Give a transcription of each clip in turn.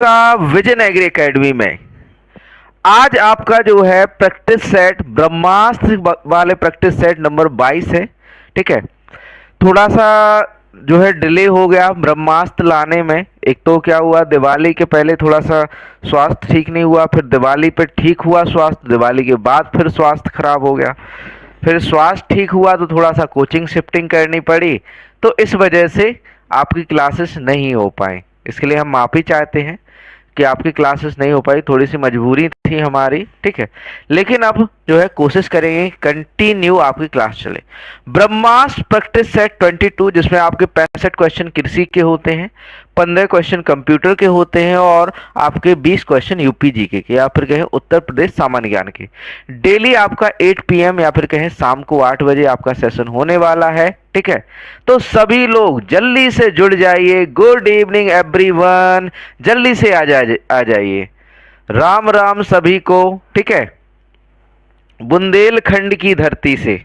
का vision agree academy में आज आपका जो है प्रैक्टिस सेट ब्रह्मास्त्र वाले प्रैक्टिस सेट नंबर 22 है। ठीक है, थोड़ा सा जो है डिले हो गया ब्रह्मास्त्र लाने में। एक तो क्या हुआ, दिवाली के पहले थोड़ा सा स्वास्थ्य ठीक नहीं हुआ, फिर दिवाली पे ठीक हुआ स्वास्थ्य, दिवाली के बाद फिर स्वास्थ्य खराब हो गया, फिर स्वास्थ्य ठीक हुआ तो थोड़ा सा कोचिंग शिफ्टिंग करनी पड़ी, तो इस वजह से आपकी क्लासेस नहीं हो पाई। इसके लिए हम माफ़ी चाहते हैं कि आपकी क्लासेस नहीं हो पाई, थोड़ी सी मजबूरी थी हमारी। ठीक है, लेकिन अब जो है कोशिश करेंगे कंटिन्यू आपकी क्लास चले। ब्रह्मास्त्र प्रैक्टिस सेट 22 जिसमें आपके 65 क्वेश्चन कृषि के होते हैं, 15 क्वेश्चन कंप्यूटर के होते हैं और आपके 20 क्वेश्चन यूपी जीके के या फिर कहें उत्तर प्रदेश सामान्य ज्ञान के। डेली आपका 8 PM या फिर कहें शाम को 8 बजे आपका सेशन होने वाला है। ठीक है, तो सभी लोग जल्दी से जुड़ जाइए। गुड इवनिंग एवरीवन, जल्दी से आ जाइए। राम राम सभी को। ठीक है, बुंदेलखंड की धरती से,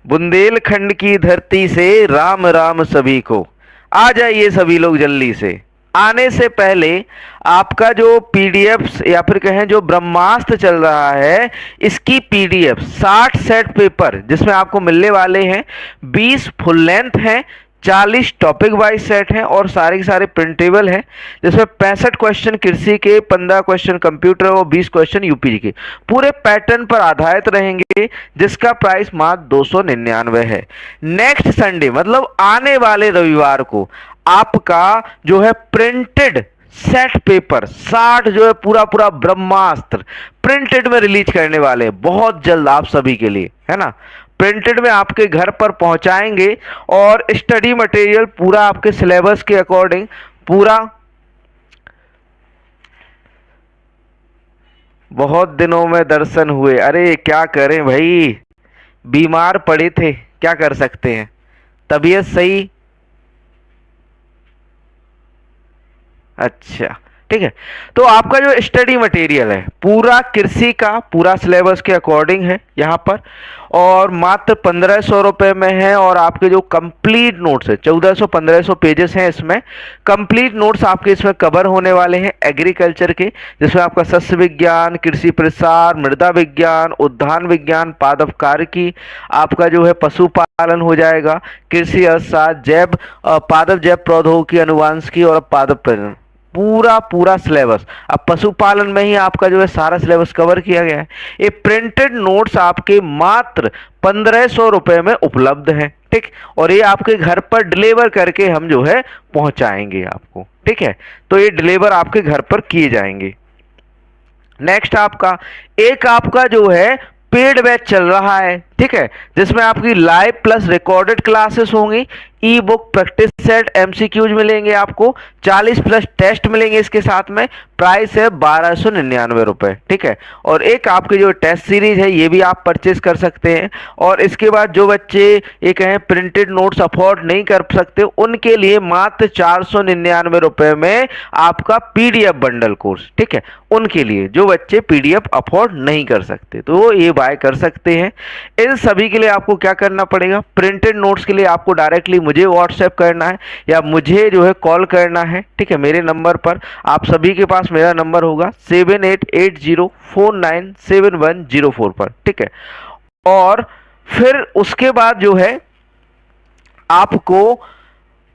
बुंदेलखंड की धरती से राम राम सभी को। आ जाइए सभी लोग जल्दी से। आने से पहले आपका जो पीडीएफ या फिर कहें जो ब्रह्मास्त्र चल रहा है, इसकी पीडीएफ 60 सेट पेपर जिसमें आपको मिलने वाले हैं, 20 फुल लेंथ हैं, 40 टॉपिक वाइज सेट हैं और सारे के सारे प्रिंटेबल हैं, जिसमें 65 क्वेश्चन कृषि के, 15 क्वेश्चन कंप्यूटर और 20 क्वेश्चन यूपी के, पूरे पैटर्न पर आधारित रहेंगे, जिसका प्राइस मात्र 299 है। नेक्स्ट संडे मतलब आने वाले रविवार को आपका जो है प्रिंटेड सेट पेपर 60 जो है पूरा पूरा ब्रह्मास्त्र प्रिंटेड में रिलीज करने वाले हैं बहुत जल्द आप सभी के लिए, है ना। प्रिंटेड में आपके घर पर पहुंचाएंगे और स्टडी मटेरियल पूरा आपके सिलेबस के अकॉर्डिंग पूरा। बहुत दिनों में दर्शन हुए, अरे क्या करें भाई, बीमार पड़े थे, क्या कर सकते हैं, तबीयत सही। अच्छा ठीक है, तो आपका जो स्टडी मटेरियल है पूरा कृषि का पूरा सिलेबस के अकॉर्डिंग है यहाँ पर, और मात्र 1500 रुपये में है। और आपके जो कंप्लीट नोट्स है 1400-1500 पेजेस हैं इसमें, कंप्लीट नोट्स आपके इसमें कवर होने वाले हैं एग्रीकल्चर के, जिसमें आपका सस्य विज्ञान, कृषि प्रसार, मृदा विज्ञान, उद्यान विज्ञान, पादप कार्य, आपका जो है पशुपालन हो जाएगा, कृषि अर्थशास्त्र, जैव पादप जैव प्रौद्योगिकी, अनुवांशिकी और पादप प्रजनन, पूरा पूरा सिलेबस। अब पशुपालन में ही आपका जो है सारा सिलेबस कवर किया गया है। ये प्रिंटेड नोट्स आपके मात्र 1500 रुपए में उपलब्ध है। ठीक, और ये आपके घर पर डिलीवर करके हम जो है पहुंचाएंगे आपको। ठीक है, तो ये डिलीवर आपके घर पर किए जाएंगे। नेक्स्ट आपका जो है पेड बैच चल रहा है। ठीक है, जिसमें आपकी लाइव प्लस रिकॉर्डेड क्लासेस होंगी, ई बुक, प्रैक्टिस सेट, एमसीक्यूज मिलेंगे आपको, 40 प्लस टेस्ट मिलेंगे इसके साथ में। प्राइस है 1299 रुपए। ठीक है, और एक आपकी जो टेस्ट सीरीज है ये भी आप परचेज कर सकते हैं। और इसके बाद जो बच्चे ये कहें प्रिंटेड नोट्स अफोर्ड नहीं कर सकते, उनके लिए मात्र 499 रुपए में आपका पीडीएफ बंडल कोर्स। ठीक है, उनके लिए जो बच्चे पीडीएफ अफोर्ड नहीं कर सकते तो वो ये बाय कर सकते हैं। इन सभी के लिए आपको क्या करना पड़ेगा, प्रिंटेड नोट्स के लिए आपको डायरेक्टली मुझे व्हाट्सएप करना है या मुझे जो है कॉल करना है। ठीक है, मेरे नंबर पर, आप सभी के पास मेरा नंबर होगा 7880497104 पर। ठीक है, और फिर उसके बाद जो है आपको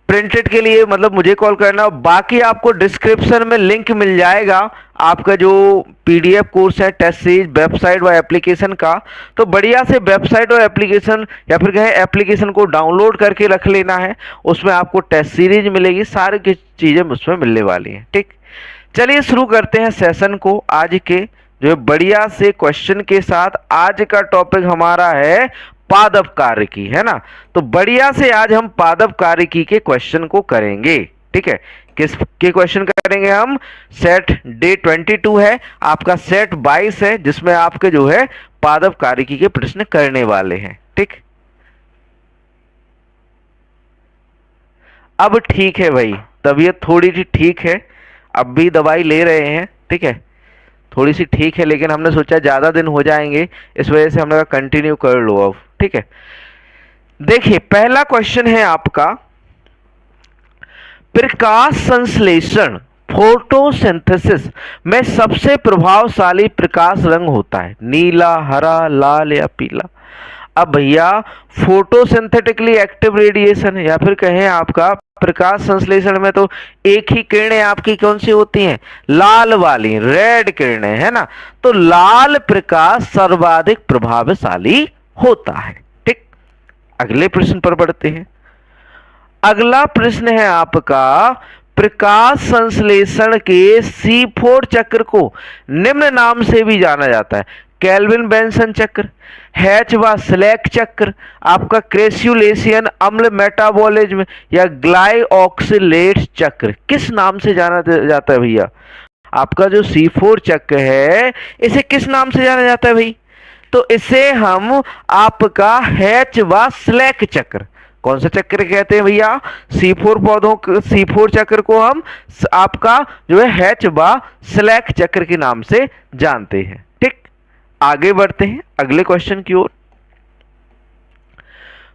प्रिंटेड के लिए मतलब मुझे कॉल करना। बाकी आपको डिस्क्रिप्शन में लिंक मिल जाएगा आपका जो पीडीएफ कोर्स है टेस्ट सीरीज वेबसाइट व एप्लीकेशन का। तो बढ़िया से वेबसाइट और एप्लीकेशन या फिर कहें एप्लीकेशन को डाउनलोड करके रख लेना है, उसमें आपको टेस्ट सीरीज मिलेगी, सारी की चीज़ें उसमें मिलने वाली हैं। ठीक, चलिए शुरू करते हैं सेशन को आज के जो है बढ़िया से क्वेश्चन के साथ। आज का टॉपिक हमारा है पादप कार्यकी, है ना। तो बढ़िया से आज हम पादप कार्यकी के क्वेश्चन को करेंगे। ठीक है, किस के क्वेश्चन करेंगे हम, सेट डे 22 है, आपका सेट 22 है, जिसमें आपके जो है पादप कार्यकी के प्रश्न करने वाले हैं। ठीक, अब ठीक है भाई, तबीयत थोड़ी सी ठीक है, अब भी दवाई ले रहे हैं। ठीक है, थोड़ी सी ठीक है, लेकिन हमने सोचा ज़्यादा दिन हो जाएंगे, इस वजह से हमने कहा कंटिन्यू कर लो अब। ठीक है, देखिए पहला क्वेश्चन है आपका, प्रकाश संश्लेषण फोटोसिंथेसिस में सबसे प्रभावशाली प्रकाश रंग होता है? नीला, हरा, लाल या पीला? अब भैया फोटोसिंथेटिकली एक्टिव रेडिएशन या फिर कहें आपका प्रकाश संश्लेषण में तो एक ही किरणें आपकी कौन सी होती हैं? लाल वाली, रेड किरणें, है ना। तो लाल प्रकाश सर्वाधिक प्रभावशाली होता है। ठीक, अगले प्रश्न पर बढ़ते हैं। अगला प्रश्न है आपका, प्रकाश संश्लेषण के C4 चक्र को निम्न नाम से भी जाना जाता है? केल्विन बेंसन चक्र, हैच-स्लैक चक्र, आपका क्रेस्युलेशियन अम्ल मेटाबॉलिज्म या ग्लाइऑक्सिलेट चक्र। किस नाम से जाना जाता है भैया? आपका जो C4 चक्र है इसे किस नाम से जाना जाता है भाई? तो इसे हम आपका हैच-स्लैक चक्र, कौन सा चक्र कहते हैं भैया? C4 चक्र को हम आपका जो है हैच-स्लैक चक्र के नाम से जानते हैं। ठीक, आगे बढ़ते हैं अगले क्वेश्चन की ओर।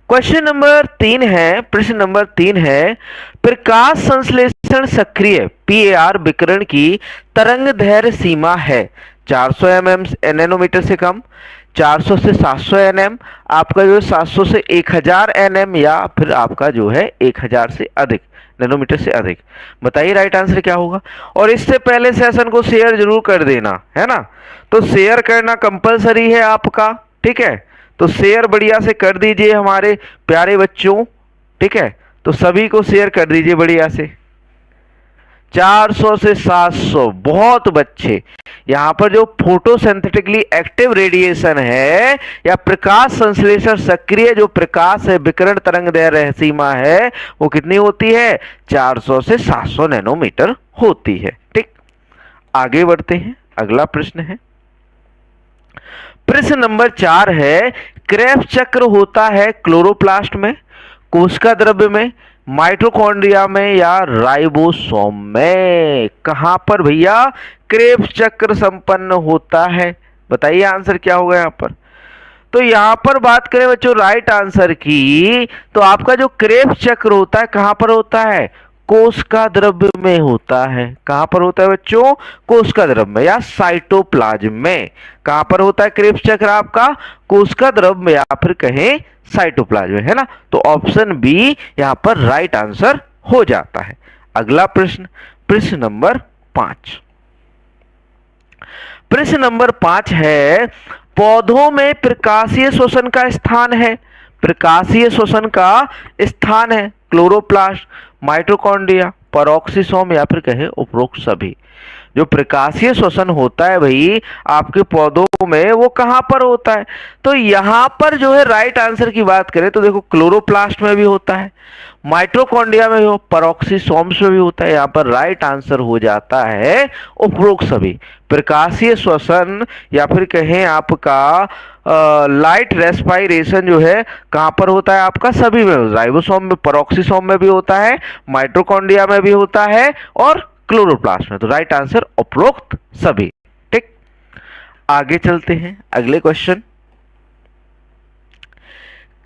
क्वेश्चन नंबर 3 है, प्रश्न नंबर 3 है, प्रकाश संश्लेषण सक्रिय PAR विकिरण की तरंग दैर्घ्य सीमा है 400 नैनोमीटर से कम, 400 से 700 nm, आपका जो 700 से 1000 nm या फिर आपका जो है 1000 से अधिक नैनोमीटर से अधिक। बताइए राइट आंसर क्या होगा। और इससे पहले सेशन को शेयर जरूर कर देना, है ना। तो शेयर करना कंपलसरी है आपका, ठीक है। तो शेयर बढ़िया से कर दीजिए हमारे प्यारे बच्चों, ठीक है। तो सभी को शेयर कर दीजिए बढ़िया से। 400 से 700, बहुत बच्चे। यहां पर जो फोटोसिंथेटिकली एक्टिव रेडिएशन है या प्रकाश संश्लेषण सक्रिय जो प्रकाश है विकिरण तरंग दैर्घ्य सीमा है वो कितनी होती है? 400 से 700 नैनोमीटर होती है। ठीक, आगे बढ़ते हैं, अगला प्रश्न है, प्रश्न नंबर 4 है, क्रेब्स चक्र होता है क्लोरोप्लास्ट में, कोशिका द्रव्य में, माइटोकॉन्ड्रिया में या राइबोसोम में? कहां पर भैया क्रेब्स चक्र संपन्न होता है? बताइए आंसर क्या होगा यहां पर। तो यहां पर बात करें बच्चों राइट आंसर की, तो आपका जो क्रेब्स चक्र होता है कहां पर होता है? कोशिका द्रव्य में होता है। कहां पर होता है बच्चों? कोशिका द्रव्य में या साइटोप्लाज्म में। कहां पर होता है क्रेब्स चक्र आपका? कोशिका द्रव्य में या फिर कहें साइटोप्लाज्म में, है ना। तो ऑप्शन बी यहां पर राइट आंसर हो जाता है। अगला प्रश्न, प्रश्न नंबर 5। प्रश्न नंबर 5 है, पौधों में प्रकाशीय श्वसन का स्थान है, प्रकाशीय श्वसन का स्थान है क्लोरोप्लास्ट, माइटोकॉन्ड्रिया, पेरोक्सिसोम या फिर कहें उपरोक्त सभी। जो प्रकाशीय श्वसन होता है भाई आपके पौधों में वो कहां पर होता है? तो यहां पर जो है राइट आंसर की बात करें तो देखो क्लोरोप्लास्ट में भी होता है, माइटोकॉन्ड्रिया में भी, पेरोक्सिसोम्स में भी होता है। यहाँ पर राइट आंसर हो जाता है उपरोक्त सभी। प्रकाशीय श्वसन या फिर कहें आपका लाइट रेस्पायरेशन जो है कहां पर होता है? आपका सभी में, राइबोसोम में, पेरोक्सिसोम में भी होता है, माइटोकॉन्ड्रिया में भी होता है और क्लोरोप्लास्ट में। तो राइट आंसर उपरोक्त सभी। ठीक, आगे चलते हैं अगले क्वेश्चन।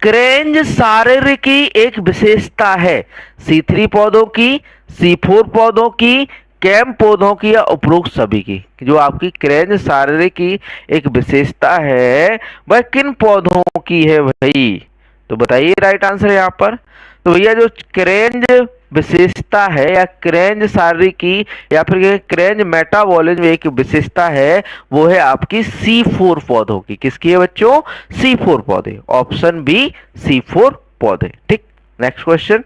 क्रेंज सारिर की एक विशेषता है C3 पौधों की, C4 पौधों की, कैम पौधों की या उपरोक्त सभी की? जो आपकी क्रेंज सारिर की एक विशेषता है वह किन पौधों की है भाई? तो बताइए राइट आंसर यहाँ पर। तो भैया जो क्रेंज विशेषता है या क्रेंज सारिर की या फिर क्रेंज मेटाबॉलिज्म एक विशेषता है वो है आपकी C4 पौधों की। किसकी है बच्चों? C4 पौधे। ऑप्शन बी C4 पौधे। ठीक, नेक्स्ट क्वेश्चन,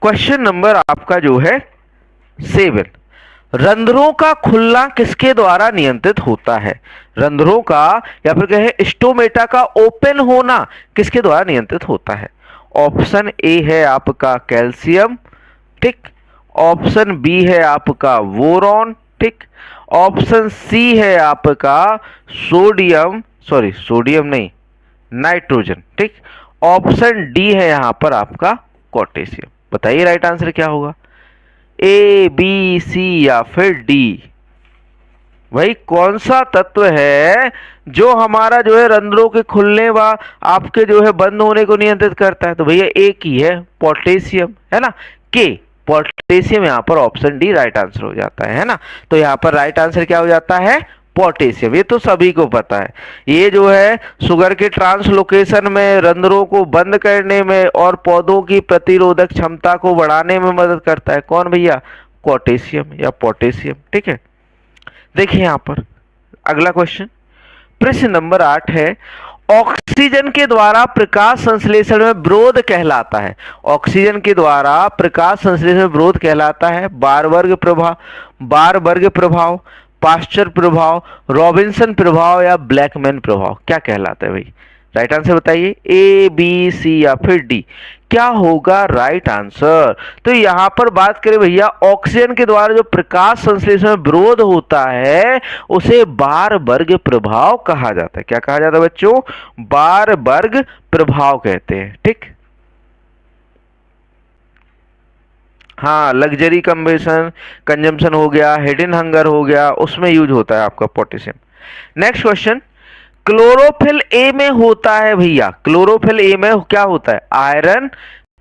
क्वेश्चन नंबर आपका जो है 7, रंध्रों का खुलना किसके द्वारा नियंत्रित होता है? रंध्रों का या फिर कहें स्टोमेटा का ओपन होना किसके द्वारा नियंत्रित होता है? ऑप्शन ए है आपका कैल्शियम, ठीक। ऑप्शन बी है आपका बोरॉन, ठीक। ऑप्शन सी है आपका सोडियम नहीं, नाइट्रोजन, ठीक। ऑप्शन डी है यहां पर आपका पोटेशियम। बताइए राइट आंसर क्या होगा? ए, बी, सी या फिर डी? भाई कौन सा तत्व है जो हमारा जो है रंध्रों के खुलने व आपके जो है बंद होने को नियंत्रित करता है? तो भैया एक ही है, पोटेशियम, है ना। के पोटेशियम यहाँ पर ऑप्शन डी राइट आंसर हो जाता है ना। तो यहाँ पर राइट आंसर क्या हो जाता है, पोटेशियम। ये तो सभी को पता है। ये जो है शुगर के ट्रांसलोकेशन में, रंध्रों को बंद करने में और पौधों की प्रतिरोधक क्षमता को बढ़ाने में मदद करता है। कौन भैया, पोटेशियम या पोटेशियम। ठीक है, देखिए यहां पर अगला क्वेश्चन, प्रश्न नंबर 8 है, ऑक्सीजन के द्वारा प्रकाश संश्लेषण में विरोध कहलाता है। ऑक्सीजन के द्वारा प्रकाश संश्लेषण में विरोध कहलाता है बार वर्ग प्रभाव, पास्चर प्रभाव, रॉबिन्सन प्रभाव या ब्लैकमैन प्रभाव। क्या कहलाता है भाई, राइट आंसर बताइए, ए बी सी या फिर डी, क्या होगा राइट आंसर। तो यहां पर बात करें भैया, ऑक्सीजन के द्वारा जो प्रकाश संश्लेषण में विरोध होता है उसे बार वर्ग प्रभाव कहा जाता है। क्या कहा जाता है बच्चों, बार वर्ग प्रभाव कहते हैं। ठीक, हाँ, लग्जरी कंजम्पशन हो गया, हिडन हंगर हो गया, उसमें यूज होता है आपका potassium. Next question, chlorophyll A में होता है भैया, क्लोरोफिल ए में क्या होता है, आयरन,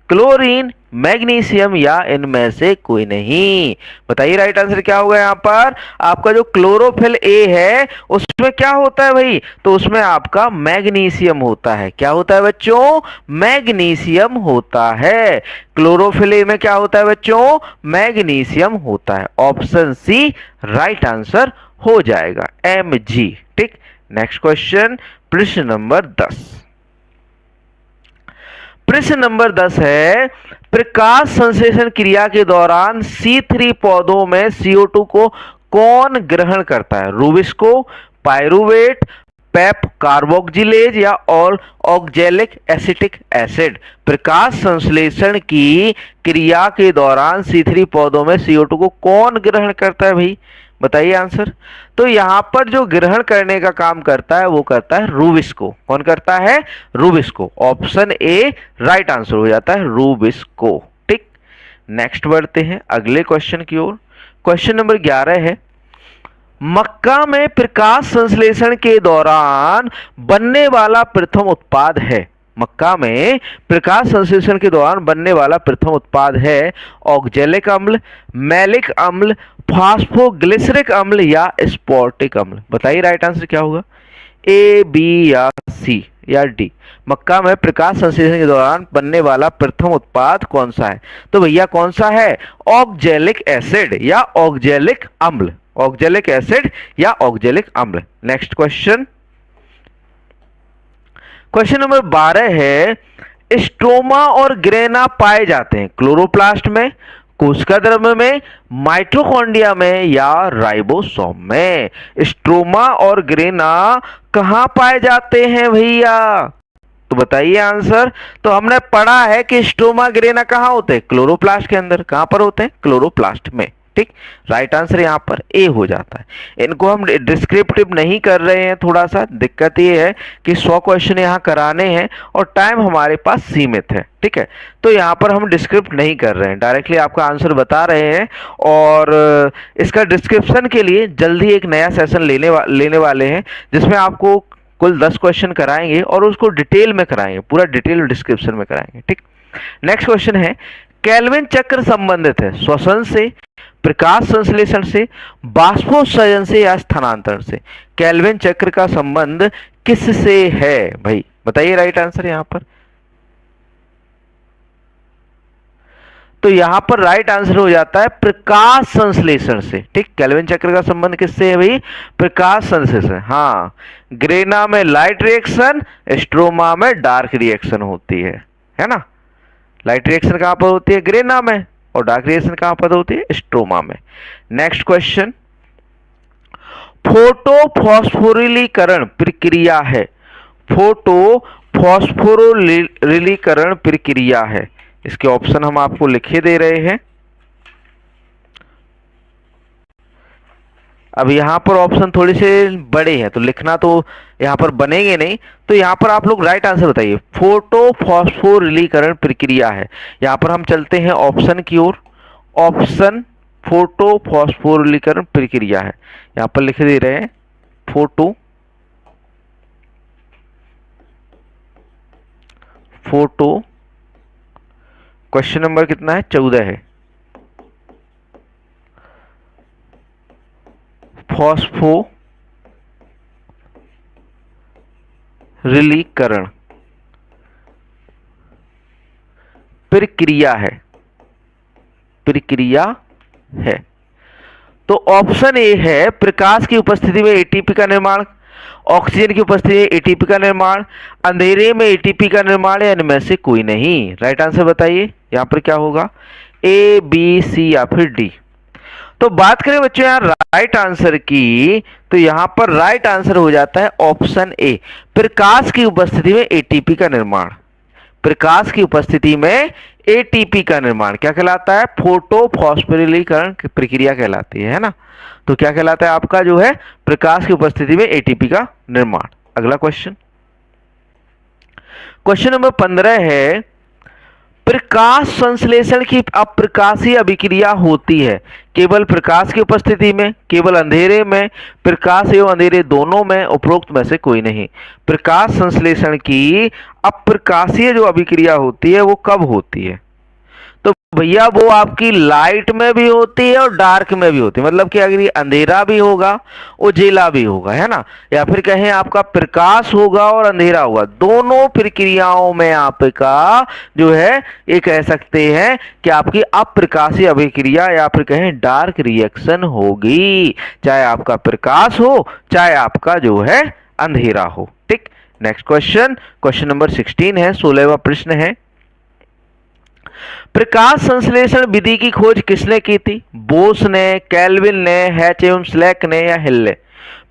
क्लोरीन, मैग्नीशियम या इनमें से कोई नहीं। बताइए राइट आंसर क्या होगा यहाँ पर। आपका जो क्लोरोफिल ए है उसमें क्या होता है भाई, तो उसमें आपका मैग्नीशियम होता है। क्या होता है बच्चों, मैग्नीशियम होता है। क्लोरोफिल ए में क्या होता है बच्चों, मैग्नीशियम होता है। ऑप्शन सी राइट आंसर हो जाएगा, Mg। ठीक, नेक्स्ट क्वेश्चन, प्रश्न नंबर 10। प्रश्न नंबर 10 है, प्रकाश संश्लेषण क्रिया के दौरान C3 पौधों में CO2 को कौन ग्रहण करता है, रूबिस्को, पायरुवेट, पेप कार्बोक्जिलेज या ऑल ऑक्जेलिक एसिटिक एसिड। प्रकाश संश्लेषण की क्रिया के दौरान C3 पौधों में CO2 को कौन ग्रहण करता है भाई, बताइए आंसर। तो यहां पर जो ग्रहण करने का काम करता है वो करता है रूबिस्को। कौन करता है, rubisco. Option A right answer हो जाता है, रूबिस्को। ठीक, नेक्स्ट बढ़ते हैं अगले क्वेश्चन की ओर। क्वेश्चन नंबर 11 है, मक्का में प्रकाश संश्लेषण के दौरान बनने वाला प्रथम उत्पाद है। मक्का में प्रकाश संश्लेषण के दौरान बनने वाला प्रथम उत्पाद है ऑक्जेलिक अम्ल, मैलिक अम्ल, फास्फोग्लिसरिक अम्ल या स्पोर्टिक अम्ल। बताइए राइट आंसर क्या होगा, ए बी या सी या डी। मक्का में प्रकाश संश्लेषण के दौरान बनने वाला प्रथम उत्पाद कौन सा है, तो भैया कौन सा है, ऑक्जेलिक एसिड या ऑक्जेलिक अम्ल। ऑक्जेलिक एसिड या ऑक्जेलिक अम्ल। नेक्स्ट क्वेश्चन, क्वेश्चन नंबर 12 है, स्ट्रोमा और ग्रेना पाए जाते हैं क्लोरोप्लास्ट में, कोशिका द्रव्य में, माइटोकॉन्ड्रिया में या राइबोसोम में। स्ट्रोमा और ग्रेना कहां पाए जाते हैं भैया, तो बताइए आंसर। तो हमने पढ़ा है कि स्ट्रोमा ग्रेना कहां होते हैं, क्लोरोप्लास्ट के अंदर। कहां पर होते हैं, क्लोरोप्लास्ट में। ठीक, राइट आंसर यहां पर ए हो जाता है। इनको हम डिस्क्रिप्टिव नहीं कर रहे हैं, थोड़ा सा दिक्कत ये है कि 100 क्वेश्चन यहां कराने हैं और टाइम हमारे पास सीमित है। ठीक है, तो यहां पर हम डिस्क्रिप्ट नहीं कर रहे हैं, डायरेक्टली आपका आंसर बता रहे हैं। और इसका डिस्क्रिप्शन के लिए जल्दी एक नया सेशन लेने वाले हैं जिसमें आपको कुल 10 क्वेश्चन कराएंगे और उसको डिटेल में कराएंगे, पूरा डिटेल डिस्क्रिप्शन में कराएंगे। ठीक, नेक्स्ट क्वेश्चन है, केल्विन चक्र संबंधित है श्वसन से, प्रकाश संश्लेषण से, बाष्पोत्सर्जन से या स्थानांतरण से। केल्विन चक्र का संबंध किससे है भाई, बताइए राइट आंसर यहां पर। तो यहां पर राइट आंसर हो जाता है प्रकाश संश्लेषण से। ठीक, केल्विन चक्र का संबंध किससे है भाई, प्रकाश संश्लेषण। हाँ, ग्रेना में लाइट रिएक्शन, स्ट्रोमा में डार्क रिएक्शन होती है ना। लाइट रिएक्शन कहां पर होती है, ग्रेना में, और डार्क रिएक्शन कहां पर होती है, स्ट्रोमा में। नेक्स्ट क्वेश्चन, फोटोफॉस्फोरिलीकरण प्रक्रिया है, फोटोफॉस्फोरिलीकरण प्रक्रिया है। इसके ऑप्शन हम आपको लिखे दे रहे हैं। अब यहां पर ऑप्शन थोड़े से बड़े हैं तो लिखना तो यहां पर बनेंगे नहीं, तो यहां पर आप लोग राइट आंसर बताइए। फोटोफॉस्फोरिलीकरण प्रक्रिया है। यहां पर हम चलते हैं ऑप्शन की ओर। ऑप्शन फोटोफॉस्फोरिलीकरण प्रक्रिया है, यहां पर लिख दे रहे हैं फोटो। क्वेश्चन नंबर कितना है, 14 है। फॉस्फोरिलीकरण प्रक्रिया है। तो ऑप्शन ए है प्रकाश की उपस्थिति में एटीपी का निर्माण, ऑक्सीजन की उपस्थिति में एटीपी का निर्माण, अंधेरे में एटीपी का निर्माण, या इनमें से कोई नहीं। राइट आंसर बताइए यहां पर क्या होगा, ए, बी, सी या फिर डी। तो बात करें बच्चों यहां राइट आंसर की, तो यहां पर राइट आंसर हो जाता है ऑप्शन ए, प्रकाश की उपस्थिति में एटीपी का निर्माण। प्रकाश की उपस्थिति में एटीपी का निर्माण क्या कहलाता है, फोटो फॉस्फोरिलीकरण की प्रक्रिया कहलाती है ना। तो क्या कहलाता है आपका जो है प्रकाश की उपस्थिति में एटीपी का निर्माण। अगला क्वेश्चन नंबर 15 है, प्रकाश संश्लेषण की अप्रकाशीय अभिक्रिया होती है केवल प्रकाश की उपस्थिति में, केवल अंधेरे में, प्रकाश एवं अंधेरे दोनों में, उपरोक्त में से कोई नहीं। प्रकाश संश्लेषण की अप्रकाशीय जो अभिक्रिया होती है वो कब होती है, तो भैया वो आपकी लाइट में भी होती है और डार्क में भी होती है। मतलब कि अगर ये अंधेरा भी होगा उजेला भी होगा, है ना, या फिर कहें आपका प्रकाश होगा और अंधेरा होगा, दोनों प्रक्रियाओं में आपका जो है ये कह सकते हैं कि आपकी अप्रकाशीय अभिक्रिया या फिर कहें डार्क रिएक्शन होगी, चाहे आपका प्रकाश हो चाहे आपका जो है अंधेरा हो। ठीक, नेक्स्ट क्वेश्चन नंबर 16 है, 16वां प्रश्न है, प्रकाश संश्लेषण विधि की खोज किसने की थी, बोस ने, केल्विन ने, हैच एवं स्लेक ने या हिल ने।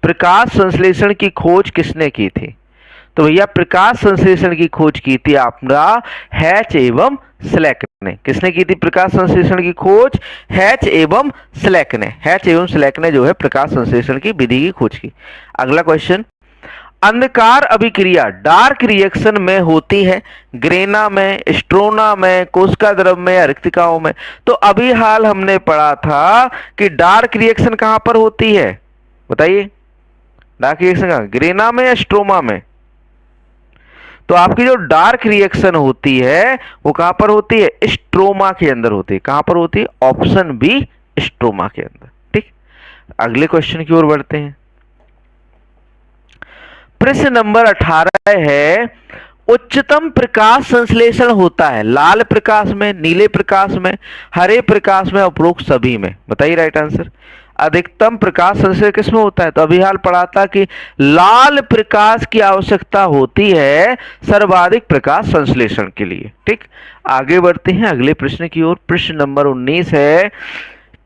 प्रकाश संश्लेषण की खोज किसने की थी, तो भैया प्रकाश संश्लेषण की खोज की थी आपका हैच एवं स्लेक ने। किसने की थी प्रकाश संश्लेषण की खोज, हैच एवं स्लेक ने। हैच एवं स्लेक ने जो है प्रकाश संश्लेषण की विधि की खोज की। अगला क्वेश्चन, अंधकार अभिक्रिया डार्क रिएक्शन में होती है ग्रेना में, स्ट्रोना में, कोशिका द्रव में या रिक्तिकाओं में। तो अभी हाल हमने पढ़ा था कि डार्क रिएक्शन कहां पर होती है, बताइए डार्क रिएक्शन कहां, ग्रेना में या स्ट्रोमा में। तो आपकी जो डार्क रिएक्शन होती है वो कहां पर होती है, स्ट्रोमा के अंदर होती है। कहां पर होती है, ऑप्शन बी, स्ट्रोमा के अंदर। ठीक, अगले क्वेश्चन की ओर बढ़ते हैं। प्रश्न नंबर 18 है, उच्चतम प्रकाश संश्लेषण होता है लाल प्रकाश में, नीले प्रकाश में, हरे प्रकाश में, उपरोक्त सभी में। बताइए राइट आंसर। अधिकतम प्रकाश संश्लेषण किसमें होता है, तो अभी हाल पढ़ा था कि लाल प्रकाश की आवश्यकता होती है सर्वाधिक प्रकाश संश्लेषण के लिए। ठीक, आगे बढ़ते हैं अगले प्रश्न की ओर। प्रश्न नंबर 19 है,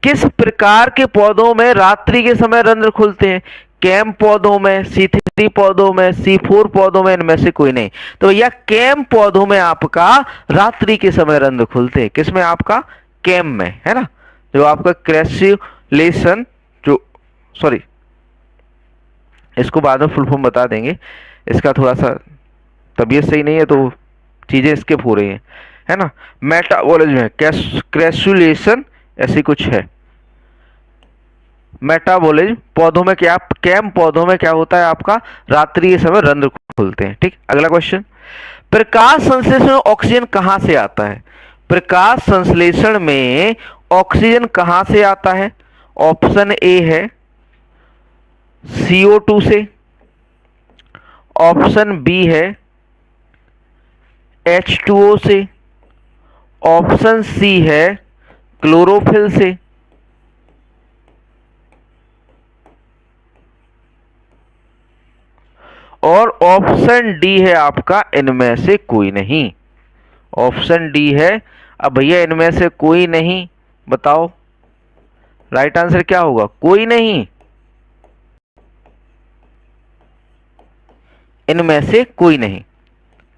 किस प्रकार के पौधों में रात्रि के समय रंध्र खुलते हैं, कैम पौधों में, C3 पौधों में, C4 पौधों में, इनमें से कोई नहीं। तो भैया कैम पौधों में आपका रात्रि के समय रंध्र खुलते हैं। किसमें, आपका कैम में, है ना, जो आपका क्रैसुलेशन जो सॉरी इसको बाद में फुल फॉर्म बता देंगे, इसका थोड़ा सा तबीयत सही नहीं है तो चीजें स्किप हो रही हैं, है ना। मेटाबॉलिज्म है, क्रैसुलेशन ऐसी कुछ है। मेटाबॉलिज्म पौधों में क्या, कैम पौधों में क्या होता है आपका रात्रि के समय रंध्र खुलते हैं। ठीक, अगला क्वेश्चन, प्रकाश संश्लेषण में ऑक्सीजन कहां से आता है, प्रकाश संश्लेषण में ऑक्सीजन कहां से आता है। ऑप्शन ए है CO2 से, ऑप्शन बी है H2O से, ऑप्शन सी है क्लोरोफिल से, और ऑप्शन डी है आपका इनमें से कोई नहीं। ऑप्शन डी है। अब भैया इनमें से कोई नहीं, बताओ राइट आंसर क्या होगा, कोई नहीं, इनमें से कोई नहीं,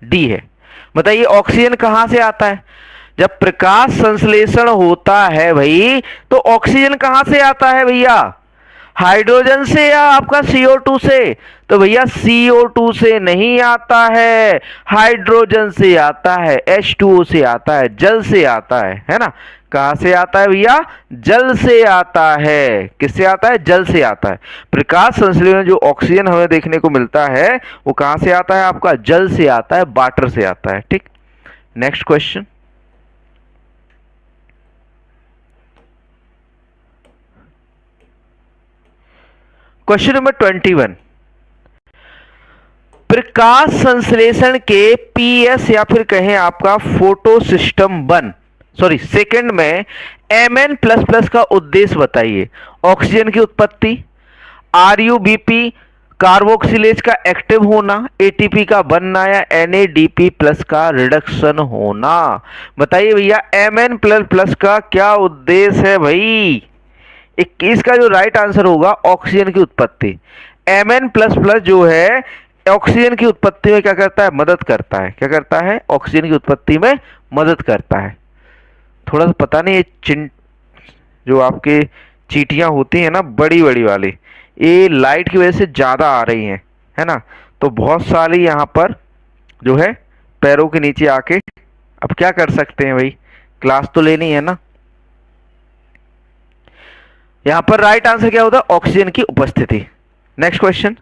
डी है। बताइए ऑक्सीजन कहां से आता है, जब प्रकाश संश्लेषण होता है भाई तो ऑक्सीजन कहां से आता है भैया, हाइड्रोजन से या आपका CO2 से। तो भैया CO2 से नहीं आता है, हाइड्रोजन से आता है, H2O से आता है, जल से आता है ना। कहां से आता है भैया, जल से आता है। किससे आता है, जल से आता है। प्रकाश संश्लेषण में जो ऑक्सीजन हमें देखने को मिलता है वो कहां से आता है, आपका जल से आता है, वाटर से आता है। ठीक, नेक्स्ट क्वेश्चन, क्वेश्चन नंबर 21, प्रकाश संश्लेषण के पीएस या फिर कहें आपका फोटो सिस्टम 1 सॉरी सेकंड में Mn++ का उद्देश्य बताइए। ऑक्सीजन की उत्पत्ति, आरयूबीपी कार्बोक्सिलेज का एक्टिव होना, एटीपी का बनना या NADP+ का रिडक्शन होना। बताइए भैया Mn++ का क्या उद्देश्य है भाई। 21 का जो राइट आंसर होगा ऑक्सीजन की उत्पत्ति। Mn++ जो है ऑक्सीजन की उत्पत्ति में क्या करता है, मदद करता है। क्या करता है, ऑक्सीजन की उत्पत्ति में मदद करता है। थोड़ा सा पता नहीं ये जो आपके चींटियां होती हैं ना बड़ी बड़ी वाली, ये लाइट की वजह से ज्यादा आ रही हैं, है ना, तो बहुत सारी यहाँ पर जो है पैरों के नीचे आके, अब क्या कर सकते हैं भाई, क्लास तो लेनी है ना। यहां पर राइट आंसर क्या होता है, ऑक्सीजन की उपस्थिति। नेक्स्ट क्वेश्चन,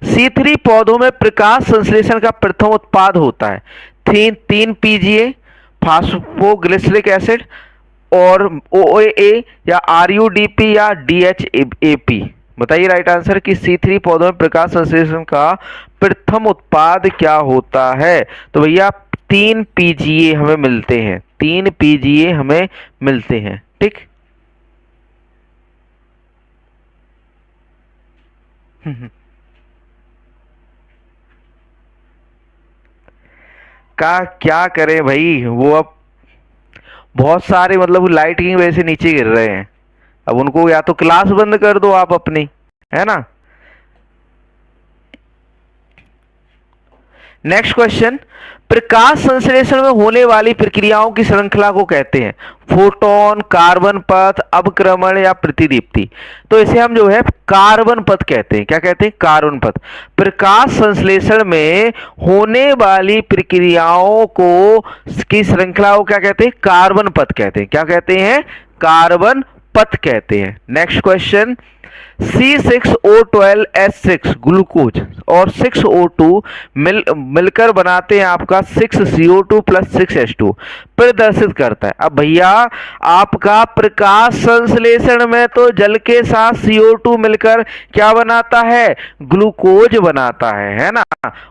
C3 पौधों में प्रकाश संश्लेषण का प्रथम उत्पाद होता है। 3 PGA, फास्फोग्लिसरिक एसिड और OAA या RUDP या DHAP। बताइए राइट आंसर कि C3 पौधों में प्रकाश संश्लेषण का प्रथम उत्पाद क्या होता है। तो भैया 3 PGA हमें मिलते हैं, 3 PGA हमें मिलते हैं, ठीक। का क्या करें भाई, वो अब बहुत सारे मतलब लाइट की वजह से नीचे गिर रहे हैं। अब उनको या तो क्लास बंद कर दो आप अपनी, है ना। नेक्स्ट क्वेश्चन, प्रकाश संश्लेषण में होने वाली प्रक्रियाओं की श्रृंखला को कहते हैं। फोटोन, कार्बन पथ, अपक्रमण या प्रतिदीप्ति। तो इसे हम जो है कार्बन पथ कहते हैं। क्या कहते हैं, कार्बन पथ। प्रकाश संश्लेषण में होने वाली प्रक्रियाओं को की श्रृंखला को क्या कहते हैं, कार्बन पथ कहते हैं। क्या कहते हैं, कार्बन पथ कहते हैं। नेक्स्ट क्वेश्चन, C6O12H6 ग्लूकोज और 6O2 मिलकर बनाते हैं आपका 6CO2 + 6H2 प्रदर्शित करता है। अब भैया आपका प्रकाश संश्लेषण में तो जल के साथ CO2 मिलकर क्या बनाता है, ग्लूकोज बनाता है ना।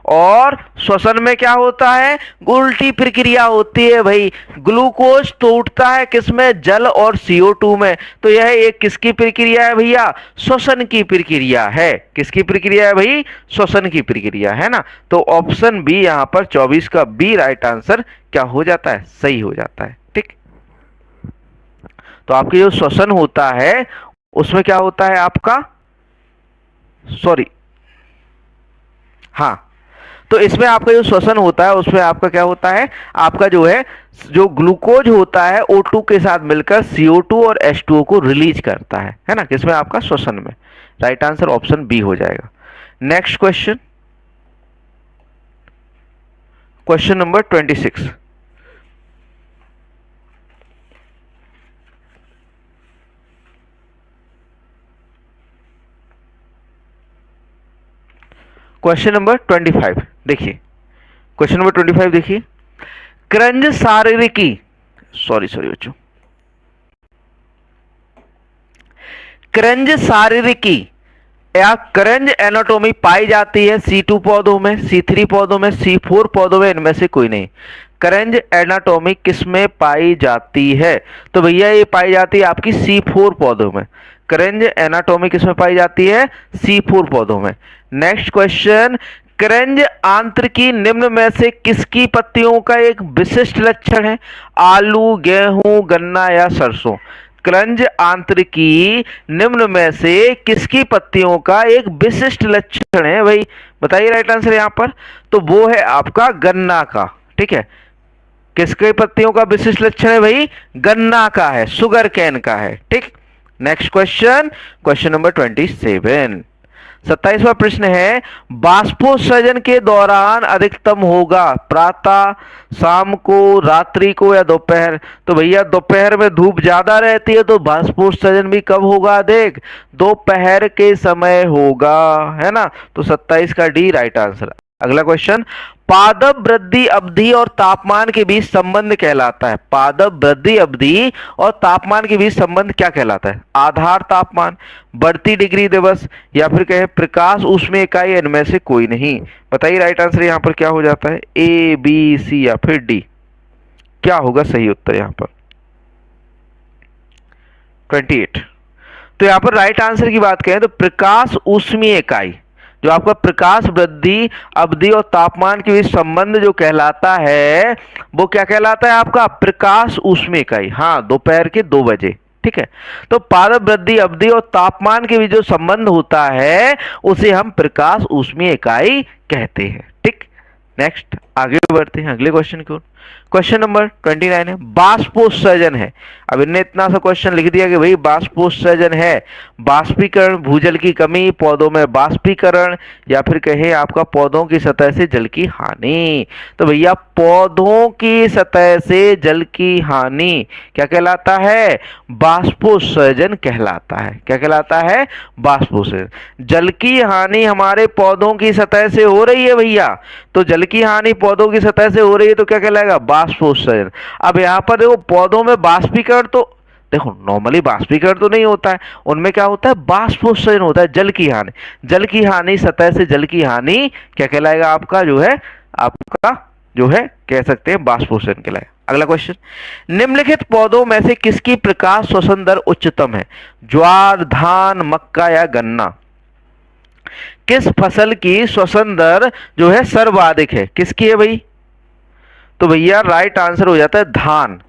और श्वसन में क्या होता है, उल्टी प्रक्रिया होती है भाई, ग्लूकोज टूटता है किसमें, जल और CO2 में। तो यह एक किसकी प्रक्रिया है भैया, श्वसन की प्रक्रिया है। किसकी प्रक्रिया है भाई, श्वसन की प्रक्रिया, है ना। तो ऑप्शन बी यहां पर 24 का बी राइट आंसर क्या हो जाता है, सही हो जाता है, ठीक। तो आपके जो श्वसन होता है उसमें क्या होता है आपका, सॉरी हाँ, तो इसमें आपका जो श्वसन होता है उसमें आपका क्या होता है, आपका जो है जो ग्लूकोज होता है O2 के साथ मिलकर CO2 और H2O को रिलीज करता है ना, किसमें आपका श्वसन में। राइट आंसर ऑप्शन बी हो जाएगा। Next question, question number 26, question number 25 देखिए, क्वेश्चन नंबर 25 देखिए, क्रंज शारीरिकी बच्चों, क्रंज शारीरिकी या क्रंज एनाटॉमी पाई जाती है C2 पौधों में, C3 पौधों में, C4 पौधों में, इनमें से कोई नहीं। क्रंज एनाटॉमी किसमें पाई जाती है, तो भैया ये पाई जाती है आपकी C4 पौधों में। क्रंज एनाटॉमी किसमें पाई जाती है, C4 पौधों में। नेक्स्ट क्वेश्चन, क्रंज आंतरिकी निम्न में से किसकी पत्तियों का एक विशिष्ट लक्षण है, आलू, गेहूं, गन्ना या सरसों। क्रंज आंतरिकी निम्न में से किसकी पत्तियों का एक विशिष्ट लक्षण है भाई, बताइए राइट आंसर यहां पर। तो वो है आपका गन्ना का, ठीक है। किसके पत्तियों का विशिष्ट लक्षण है भाई, गन्ना का है, शुगर कैन का है, ठीक। नेक्स्ट क्वेश्चन, क्वेश्चन नंबर 27, 27वां प्रश्न है, बाष्पोत्सर्जन के दौरान अधिकतम होगा प्रातः, शाम को, रात्रि को या दोपहर। तो भैया दोपहर में धूप ज्यादा रहती है तो बाष्पोत्सर्जन भी कब होगा, देख दोपहर के समय होगा, है ना। तो 27 का डी राइट आंसर। अगला क्वेश्चन, पादप वृद्धि अवधि और तापमान के बीच संबंध कहलाता है। पादप वृद्धि अवधि और तापमान के बीच संबंध क्या कहलाता है? आधार तापमान, बढ़ती डिग्री दिवस, या फिर कहे प्रकाश ऊष्मीय इकाई, इनमें से कोई नहीं। बताइए राइट आंसर यहाँ पर क्या हो जाता है, ए बी सी या फिर डी? क्या होगा सही उत्तर यहाँ पर? 28। तो यहाँ पर राइट आंसर की बात करें तो प्रकाश ऊष्मीय इकाई, जो आपका प्रकाश वृद्धि अवधि और तापमान के बीच संबंध जो कहलाता है, वो क्या कहलाता है आपका? प्रकाश ऊष्मीय इकाई। हाँ, दोपहर के 2 बजे। ठीक है, तो पादप वृद्धि अवधि और तापमान के बीच जो संबंध होता है उसे हम प्रकाश ऊष्मीय इकाई कहते हैं। ठीक, नेक्स्ट आगे बढ़ते हैं अगले क्वेश्चन की ओर। क्वेश्चन नंबर 29 है, बाष्पोत्सर्जन है। अब इनने इतना सा क्वेश्चन लिख दिया कि भाई बाष्पोत्सर्जन है, बाष्पीकरण, भूजल की कमी, पौधों में बाष्पीकरण, या फिर कहें आपका पौधों की सतह से जल की हानि। तो भैया पौधों की सतह से जल की हानि क्या कहलाता है? बाष्पोत्सर्जन कहलाता है। क्या कहलाता है? बाष्पोत्सर्जन। जल की हानि हमारे पौधों की सतह से हो रही है भैया, तो जल की हानि पौधों की सतह से हो रही है तो क्या कहलाएगा? बाष्पोत्सर्जन। अब यहाँ पर देखो पौधों में बाष्पीकरण, तो देखो नॉर्मली बाष्पीकरण तो नहीं होता है, उनमें क्या होता है? बाष्पोत्सर्जन होता है, जल की हानि। जल की हानि, सतह से जल की हानि क्या कहलाएगा आपका? जो है आपका जो है कह सकते हैं बाष्पोत्सर्जन कहलाएगा। अगला क्वेश्चन, निम्नलिखित पौधों में से किसकी प्रकाश श्वसन दर उच्चतम है? ज्वार, धान, मक्का या गन्ना? किस फसल की श्वसन दर जो है सर्वाधिक है? किसकी है भाई? तो भैया राइट आंसर हो जाता है धान।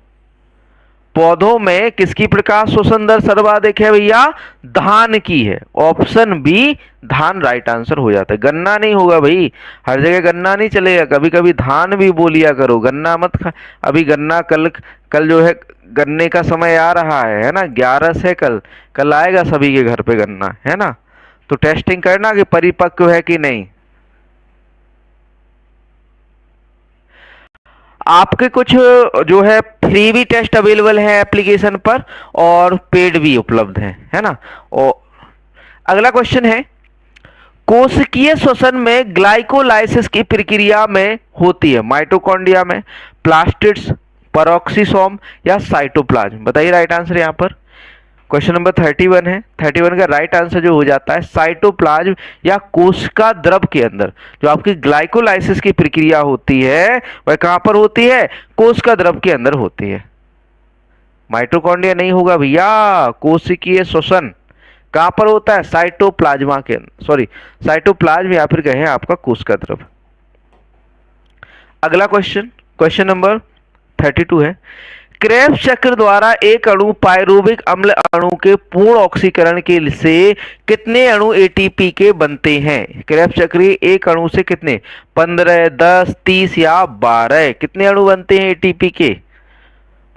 पौधों में किसकी प्रकाश श्वसन दर सर्वाधिक है भैया? धान की है। ऑप्शन बी धान राइट आंसर हो जाता है। गन्ना नहीं होगा भाई, हर जगह गन्ना नहीं चलेगा, कभी कभी धान भी बोलिया करो, गन्ना मत खा। अभी गन्ना कल जो है गन्ने का समय आ रहा है ना, 11 से कल आएगा सभी के घर पे गन्ना, है ना? तो टेस्टिंग करना कि परिपक्व है कि नहीं। आपके कुछ जो है फ्री भी टेस्ट अवेलेबल है एप्लीकेशन पर और पेड भी उपलब्ध है ना? और अगला क्वेश्चन है, कोशिकीय श्वसन में ग्लाइकोलाइसिस की प्रक्रिया में होती है माइटोकॉन्ड्रिया में, प्लास्टिड्स, पेरोक्सिसोम या साइटोप्लाज्म? बताइए राइट आंसर यहाँ पर। क्वेश्चन नंबर 31 है। 31 का राइट आंसर जो हो जाता है साइटोप्लाज्म या कोशिका द्रव के अंदर जो आपकी ग्लाइकोलाइसिस की प्रक्रिया होती है वह कहां पर होती है? कोशिका द्रव के अंदर होती है। माइटोकॉन्ड्रिया नहीं होगा भैया, कोशिकीय श्वसन कहां पर होता है? साइटोप्लाज्मा के अंदर, सॉरी साइटोप्लाज्म या फिर कहें आपका कोशिका द्रव। अगला क्वेश्चन, क्वेश्चन नंबर 32 है, क्रेब्स चक्र द्वारा एक अणु पायरुविक अम्ल अणु के पूर्ण ऑक्सीकरण के से कितने अणु एटीपी के बनते हैं? क्रेब्स चक्र एक अणु से कितने? 15, 10, 30 या 12? कितने अणु बनते हैं एटीपी के?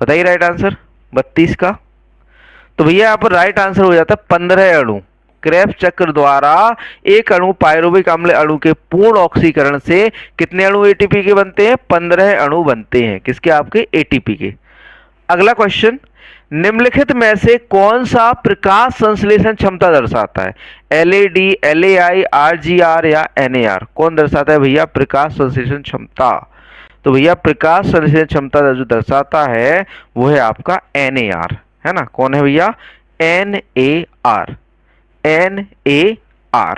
बताइए राइट आंसर। 32 का। तो भैया यहाँ पर राइट आंसर हो जाता है 15 अणु। क्रेब्स चक्र द्वारा एक अणु पायरुविक अम्ल अणु के पूर्ण ऑक्सीकरण से कितने अणु एटीपी के बनते हैं? 15 अणु बनते हैं। किसके? आपके एटीपी के। अगला क्वेश्चन, निम्नलिखित में से कौन सा प्रकाश संश्लेषण क्षमता दर्शाता है? एलईडी, एलएआई, आरजीआर या एनएआर? कौन दर्शाता है भैया प्रकाश संश्लेषण क्षमता? तो भैया प्रकाश संश्लेषण क्षमता जो दर्शाता है वो है आपका एनएआर, है ना? कौन है भैया? एनएआर, एनएआर।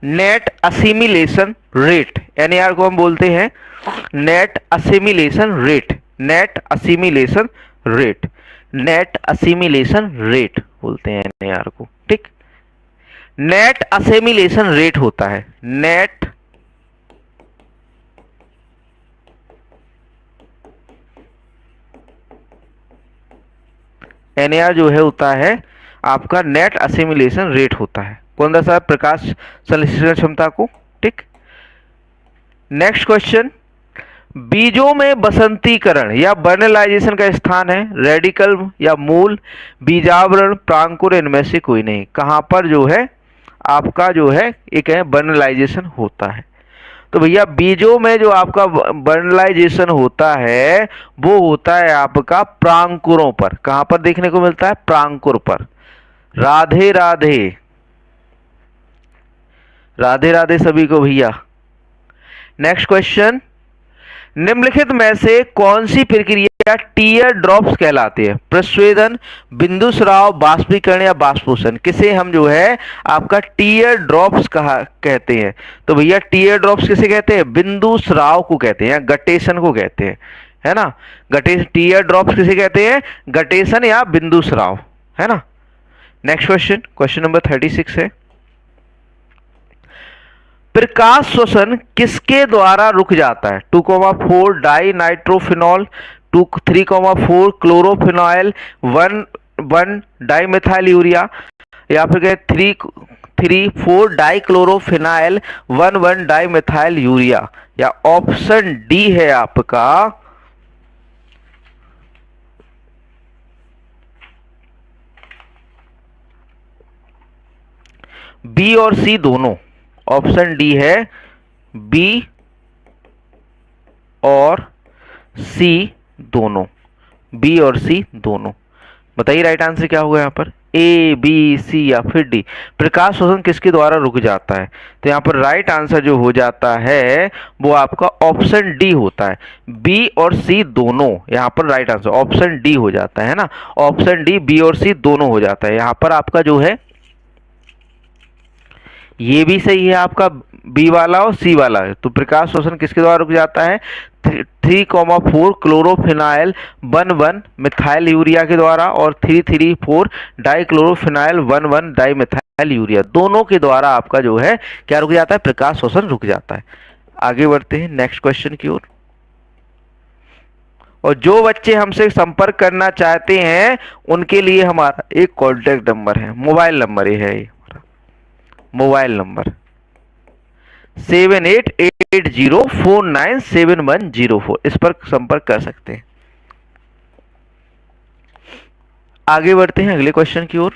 नेट असिमिलेशन रेट, एनएआर को हम बोलते हैं net assimilation rate, net assimilation rate, net assimilation rate बोलते हैं एनएआर को। ठीक, नेट असिमिलेशन रेट होता है, नेट एनएआर जो है होता है आपका नेट असिमिलेशन रेट होता है। कौन दर्शाता है? प्रकाश संश्लेषण क्षमता को। ठीक। नेक्स्ट क्वेश्चन, बीजों में बसंतीकरण या बर्नलाइजेशन का स्थान है रेडिकल या मूल, बीजावरण, प्रांकुर, इनमें से कोई नहीं। कहां पर जो है आपका जो है एक है बर्नलाइजेशन होता है? तो भैया बीजों में जो आपका बर्नलाइजेशन होता है वो होता है आपका प्रांकुरों पर। कहां पर देखने को मिलता है? प्रांकुर पर। राधे राधे, राधे राधे सभी को भैया। नेक्स्ट क्वेश्चन, निम्नलिखित में से कौन सी प्रक्रिया टीयर ड्रॉप्स कहलाती है? प्रस्वेदन, बिंदु स्राव, बाष्पीकरण या बाष्पोषण? किसे हम जो है आपका टीयर ड्रॉप्स कहा कहते हैं? तो भैया टीयर ड्रॉप्स किसे कहते हैं? बिंदु स्राव को कहते हैं या गटेशन को कहते हैं, है ना। टीयर ड्रॉप्स किसे कहते हैं? गटेशन या बिंदु स्राव, है ना। नेक्स्ट क्वेश्चन, क्वेश्चन नंबर 36 है, प्रकाश श्वसन किसके द्वारा रुक जाता है? 2,4 di nitrophenol, 3,4 chlorophenol, 1 dimethyl urea, या फिर 3,4 डाई क्लोरोफिनाइल, 1 डाईमिथाइल यूरिया, या ऑप्शन डी है आपका बी और सी दोनों। ऑप्शन डी है बी और सी दोनों, बी और सी दोनों। बताइए राइट आंसर क्या होगा यहाँ पर? ए, बी, सी या फिर डी। प्रकाश शोषण किसके द्वारा रुक जाता है? तो यहाँ पर राइट आंसर जो हो जाता है वो आपका ऑप्शन डी होता है। बी और सी दोनों, यहाँ पर राइट आंसर ऑप्शन डी हो जाता है ना। ऑप्शन डी, बी और सी दोनों हो जाता है। यहाँ पर आपका जो है ये भी सही है आपका, बी वाला और सी वाला है। तो प्रकाश शोषण किसके द्वारा रुक जाता है? 3,4 क्लोरोफिनाइल 1 मिथाइल यूरिया के द्वारा और 3,4 डाइक्लोरोफिनाइल 1 डाईमिथाइल यूरिया, दोनों के द्वारा आपका जो है क्या रुक जाता है? प्रकाश शोषण रुक जाता है। आगे बढ़ते हैं नेक्स्ट क्वेश्चन की ओर। और जो बच्चे हमसे संपर्क करना चाहते हैं उनके लिए हमारा एक कॉन्टेक्ट नंबर है, मोबाइल नंबर ये है, मोबाइल नंबर 7880497104, इस पर संपर्क कर सकते हैं। आगे बढ़ते हैं अगले क्वेश्चन की ओर।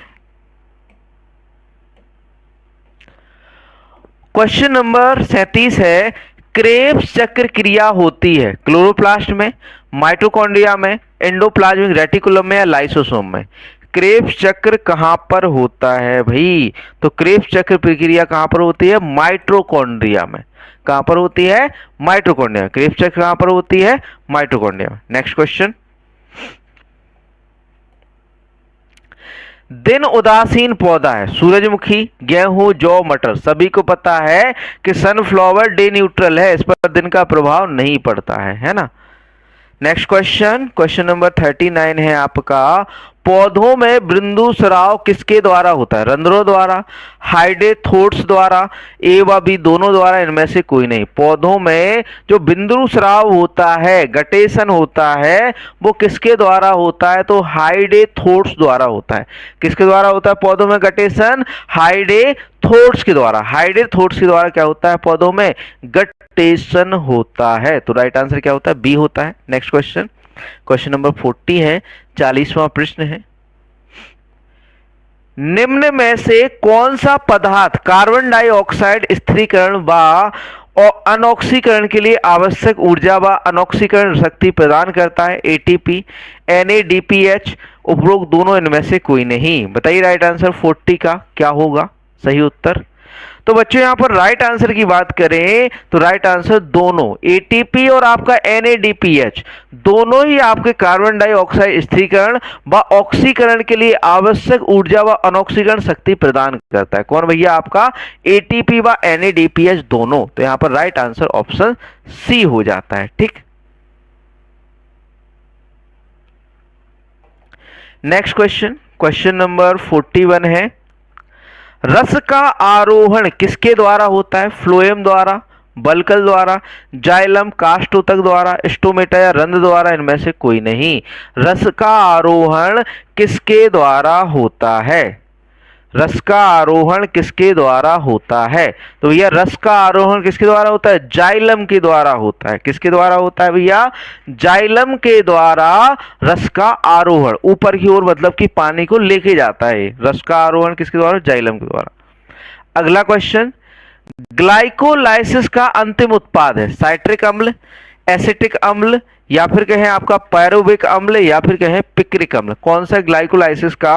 क्वेश्चन नंबर 37 है, क्रेब्स चक्र क्रिया होती है क्लोरोप्लास्ट में, माइटोकॉन्ड्रिया में, एंडोप्लाज्मिक रेटिकुलम में या लाइसोसोम में? क्रेब्स चक्र कहां पर होता है भाई? तो क्रेब्स चक्र प्रक्रिया कहां पर होती है? माइटोकॉन्ड्रिया में। कहां पर होती है? माइटोकॉन्ड्रिया। क्रेब्स चक्र कहां पर होती है? माइटोकॉन्ड्रिया में। नेक्स्ट क्वेश्चन, दिन उदासीन पौधा है सूरजमुखी, गेहूं, जौ, मटर। सभी को पता है कि सनफ्लावर डे न्यूट्रल है, इस पर दिन का प्रभाव नहीं पड़ता है ना। नेक्स्ट क्वेश्चन, क्वेश्चन नंबर 39 है आपका, पौधों में बिंदु स्राव किसके द्वारा होता है? रंध्रों द्वारा, हाइडेथोट्स द्वारा, ए व बी दोनों द्वारा, इनमें से कोई नहीं। पौधों में जो बिंदु स्राव होता है, गटेशन होता है, वो किसके द्वारा होता है? तो हाइडेथोट्स द्वारा होता है। किसके द्वारा होता है पौधों में गटेशन? हाइडेथोट्स के द्वारा। हाइडेथोट्स के द्वारा क्या होता है पौधों में? गटेशन होता है। तो राइट आंसर क्या होता है? बी होता है। नेक्स्ट क्वेश्चन, क्वेश्चन नंबर 40 है, 40वां प्रश्न है, निम्न में से कौन सा पदार्थ कार्बन डाइऑक्साइड स्थिरीकरण व अनऑक्सीकरण के लिए आवश्यक ऊर्जा व अनऑक्सीकरण शक्ति प्रदान करता है? एटीपी, NADPH, उपरोक्त दोनों, इनमें से कोई नहीं। बताइए राइट आंसर 40 का क्या होगा सही उत्तर? तो बच्चों यहां पर राइट आंसर की बात करें तो राइट आंसर दोनों, एटीपी और आपका NADPH दोनों ही आपके कार्बन डाइऑक्साइड स्थिरीकरण व ऑक्सीकरण के लिए आवश्यक ऊर्जा व अनऑक्सीकरण शक्ति प्रदान करता है। कौन भैया? आपका एटीपी व NADPH दोनों। तो यहां पर राइट आंसर ऑप्शन सी हो जाता है। ठीक, नेक्स्ट क्वेश्चन, क्वेश्चन नंबर 41 है, रस का आरोहण किसके द्वारा होता है? फ्लोएम द्वारा, बल्कल द्वारा, जाइलम, कास्टोतक द्वारा, स्टोमेटा या रंध्र द्वारा, इनमें से कोई नहीं। रस का आरोहण किसके द्वारा होता है? रस का आरोहण किसके द्वारा होता है? तो भैया रस का आरोहण किसके द्वारा होता है? जाइलम के द्वारा होता है। किसके द्वारा होता है भैया? जाइलम के द्वारा रस का आरोहण, ऊपर की ओर मतलब कि पानी को लेके जाता है। रस का आरोहण किसके द्वारा? जाइलम के द्वारा। अगला क्वेश्चन, ग्लाइकोलाइसिस का अंतिम उत्पाद है साइट्रिक अम्ल, एसिटिक अम्ल, या फिर कहें आपका पायरुविक अम्ल, या फिर कहें पिक्रिक अम्ल। कौन सा ग्लाइकोलाइसिस का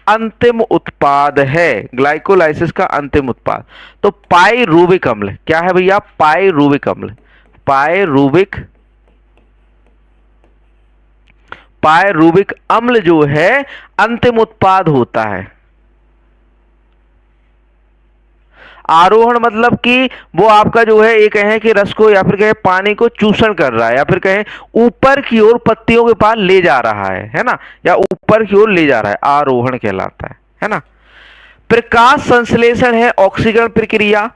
अंतिम उत्पाद है? ग्लाइकोलाइसिस का अंतिम उत्पाद तो पायरुविक अम्ल। क्या है भैया? पायरुविक अम्ल। पायरुविक अम्ल जो है अंतिम उत्पाद होता है। आरोहण मतलब कि वो आपका जो है ये कहें कि रस को या फिर कहें पानी को चूषण कर रहा है, या फिर कहें ऊपर की ओर पत्तियों के पास ले जा रहा है ना, या ऊपर की ओर ले जा रहा है, आरोहण कहलाता है ना। प्रकाश संश्लेषण है ऑक्सीकरण प्रक्रिया,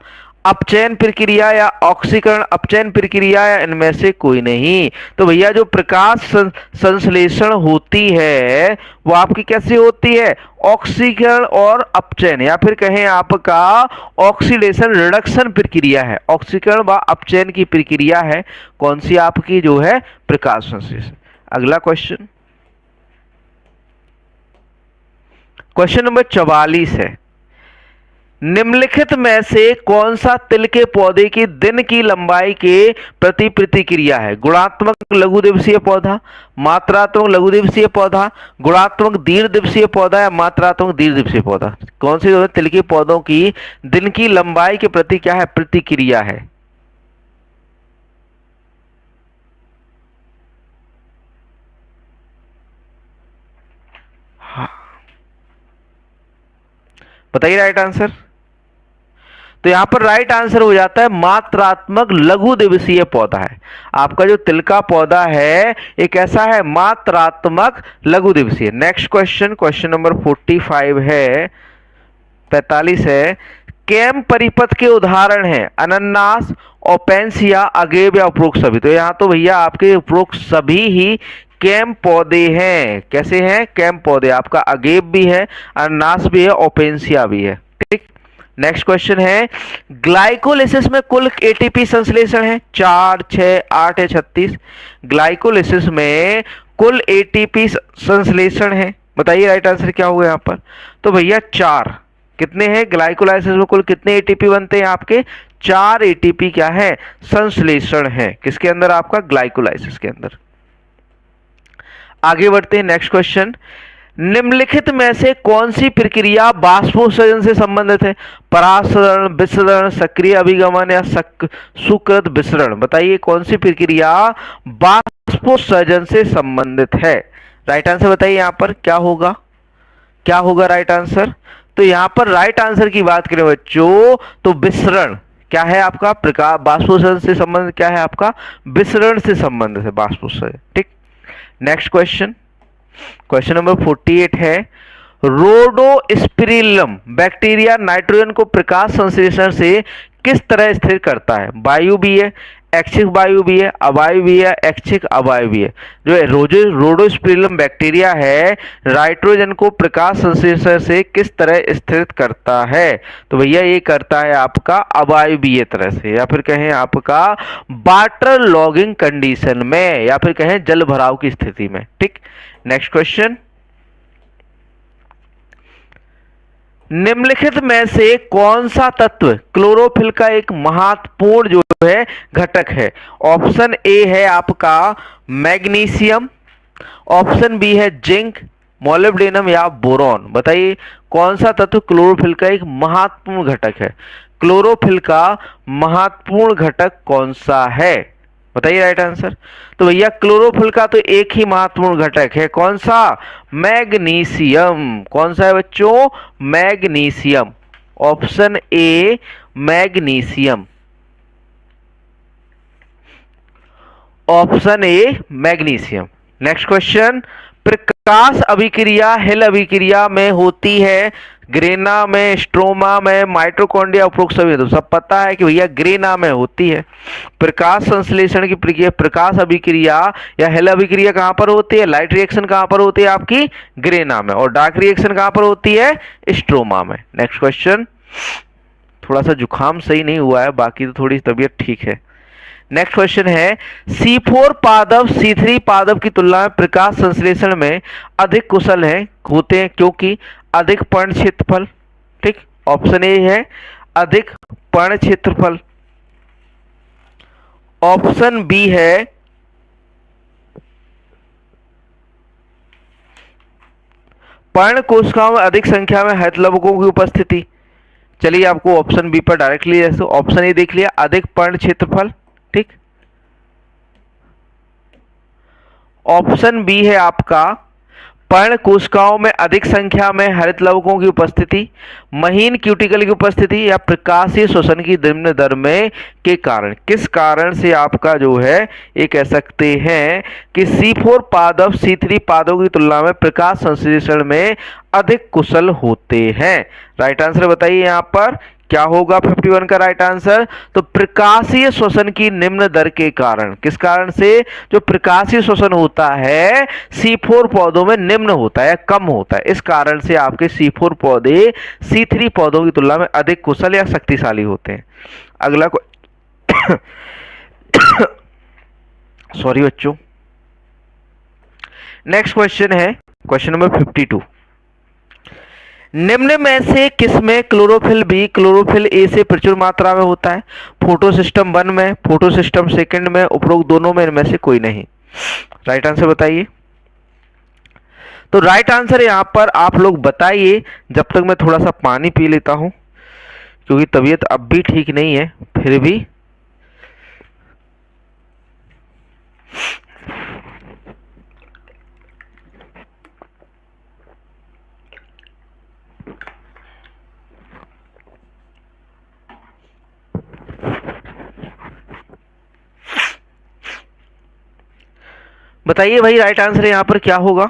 अपचयन प्रक्रिया, या ऑक्सीकरण अपचयन प्रक्रिया, या इनमें से कोई नहीं। तो भैया जो प्रकाश संश्लेषण होती है वो आपकी कैसे होती है? ऑक्सीकरण और अपचयन, या फिर कहें आपका ऑक्सीडेशन रिडक्शन प्रक्रिया है। ऑक्सीकरण व अपचयन की प्रक्रिया है कौन सी आपकी? जो है प्रकाश संश्लेषण। अगला क्वेश्चन, क्वेश्चन नंबर 44 है, निम्नलिखित में से कौन सा तिल के पौधे की दिन की लंबाई के प्रति प्रतिक्रिया है? गुणात्मक लघु दिवसीय पौधा, मात्रात्मक लघु दिवसीय पौधा, गुणात्मक दीर्घ दिवसीय पौधा, या मात्रात्मक दीर्घ दिवसीय पौधा। कौन से तिल के पौधों की दिन की लंबाई के प्रति क्या है? प्रतिक्रिया है। हाँ, बताइए राइट आंसर। तो यहां पर राइट आंसर हो जाता है मात्रात्मक लघु दिवसीय पौधा है। आपका जो तिल का पौधा है एक ऐसा है मात्रात्मक लघु दिवसीय। नेक्स्ट क्वेश्चन, क्वेश्चन नंबर 45 है, 45 है, केम परिपथ के उदाहरण हैं अनन्नास, ओपेंसिया, अगेव या उपरोक्त सभी। तो यहां तो भैया आपके उपरोक्त सभी ही केम पौधे हैं। कैसे हैं? केम पौधे। आपका अगेव भी है, अनन्नास भी है, ओपेंसिया भी है। ठीक। नेक्स्ट क्वेश्चन है, ग्लाइकोलिसिस में कुल एटीपी संश्लेषण है 4, 6, 8 या 36। ग्लाइकोलिसिस में कुल एटीपी संश्लेषण है, बताइए राइट आंसर क्या होगा यहाँ पर? तो भैया 4। कितने हैं ग्लाइकोलाइसिस में? कुल कितने एटीपी बनते हैं आपके? 4 एटीपी क्या है? संश्लेषण है। किसके अंदर? आपका ग्लाइकोलाइसिस के अंदर। आगे बढ़ते हैं, नेक्स्ट क्वेश्चन, निम्नलिखित में से कौन सी प्रक्रिया बाष्पोत्सर्जन से संबंधित है? परासरण, विसरण, सक्रिय अभिगमन, या सुकृत विसरण। बताइए कौन सी प्रक्रिया बाष्पोत्सर्जन से संबंधित है? राइट आंसर बताइए यहाँ पर क्या होगा? क्या होगा राइट आंसर? तो यहाँ पर राइट आंसर की बात करें बच्चों तो विसरण। क्या है आपका? प्रकार बाष्पोत्सर्जन से संबंधित क्या है आपका? विसरण से संबंधित है बाष्पोत्सर्जन। ठीक। नेक्स्ट क्वेश्चन, क्वेश्चन नंबर 48 है, रोडोस्पिरिलम बैक्टीरिया नाइट्रोजन को प्रकाश संश्लेषण से किस तरह स्थिर करता है? वायु भी है, ऐच्छिक वायु भी है, अवायु भी है, ऐच्छिक अवायु भी है। जो रोडोस्पिरिलम बैक्टीरिया है नाइट्रोजन को प्रकाश संश्लेषण से किस तरह स्थिर करता है? तो भैया ये करता है आपका अवायवीय तरह से, या फिर कहें आपका वाटर लॉगिंग कंडीशन में, या फिर कहें जल भराव की स्थिति में। ठीक। नेक्स्ट क्वेश्चन, निम्नलिखित में से कौन सा तत्व क्लोरोफिल का एक महत्वपूर्ण जो है घटक है? ऑप्शन ए है आपका मैग्नीशियम, ऑप्शन बी है जिंक, मोलिब्डेनम, या बोरॉन। बताइए कौन सा तत्व क्लोरोफिल का एक महत्वपूर्ण घटक है? क्लोरोफिल का महत्वपूर्ण घटक कौन सा है? बताइए राइट आंसर। तो भैया क्लोरोफिल का तो एक ही महत्वपूर्ण घटक है, कौन सा? मैग्नीशियम। कौन सा है बच्चों? Magnesium. Option A magnesium. Option A magnesium. Next question, प्रकाश अभिक्रिया हिल अभिक्रिया में होती है ग्रेना में, स्ट्रोमा में, माइटोकॉन्ड्रिया, उपरोक्त सभी। तो सब पता है कि भैया ग्रेना में होती है। प्रकाश संश्लेषण की प्रक्रिया, प्रकाश अभिक्रिया या हेल अभिक्रिया कहाँ पर होती है? लाइट रिएक्शन कहाँ पर होती है? आपकी ग्रेना में। और डार्क रिएक्शन कहाँ पर होती है? स्ट्रोमा में। Next question. थोड़ा सा जुकाम सही नहीं हुआ है, बाकी तो थोड़ी तबीयत ठीक है। नेक्स्ट क्वेश्चन है, C4 पादप C3 पादप की तुलना में प्रकाश संश्लेषण में अधिक कुशल होते हैं क्योंकि अधिक पर्ण क्षेत्रफल। ठीक, ऑप्शन ए है अधिक पर्ण क्षेत्रफल। ऑप्शन बी है पर्ण कोशिकाओं में अधिक संख्या में हरितलवकों की उपस्थिति। चलिए आपको ऑप्शन बी पर डायरेक्टली जैसे ऑप्शन ए देख लिया, अधिक पर्ण क्षेत्रफल। ठीक, ऑप्शन बी है आपका पर्ण कोशिकाओं में अधिक संख्या में हरितलवकों की उपस्थिति, महीन क्यूटिकल की उपस्थिति या प्रकाशीय श्वसन की निम्न दर में के कारण। किस कारण से आपका जो है ये कह सकते हैं कि C4 पादप C3 पादपों की तुलना में प्रकाश संश्लेषण में अधिक कुशल होते हैं। राइट आंसर बताइए यहाँ पर क्या होगा 51 का राइट आंसर? तो प्रकाशीय श्वसन की निम्न दर के कारण। किस कारण से? जो प्रकाशीय श्वसन होता है C4 पौधों में निम्न होता है, कम होता है, इस कारण से आपके C4 पौधे C3 पौधों की तुलना में अधिक कुशल या शक्तिशाली होते हैं। अगला सॉरी बच्चों, नेक्स्ट क्वेश्चन है क्वेश्चन नंबर 52। निम्न में से किसमें क्लोरोफिल बी क्लोरोफिल ए से प्रचुर मात्रा में होता है? फोटोसिस्टम 1 में, फोटोसिस्टम 2 में, उपरोक्त दोनों में, इनमें से कोई नहीं। राइट आंसर बताइए। तो राइट आंसर यहां पर आप लोग बताइए, जब तक मैं थोड़ा सा पानी पी लेता हूं क्योंकि तबीयत अब भी ठीक नहीं है फिर भी। बताइए भाई राइट आंसर यहां पर क्या होगा?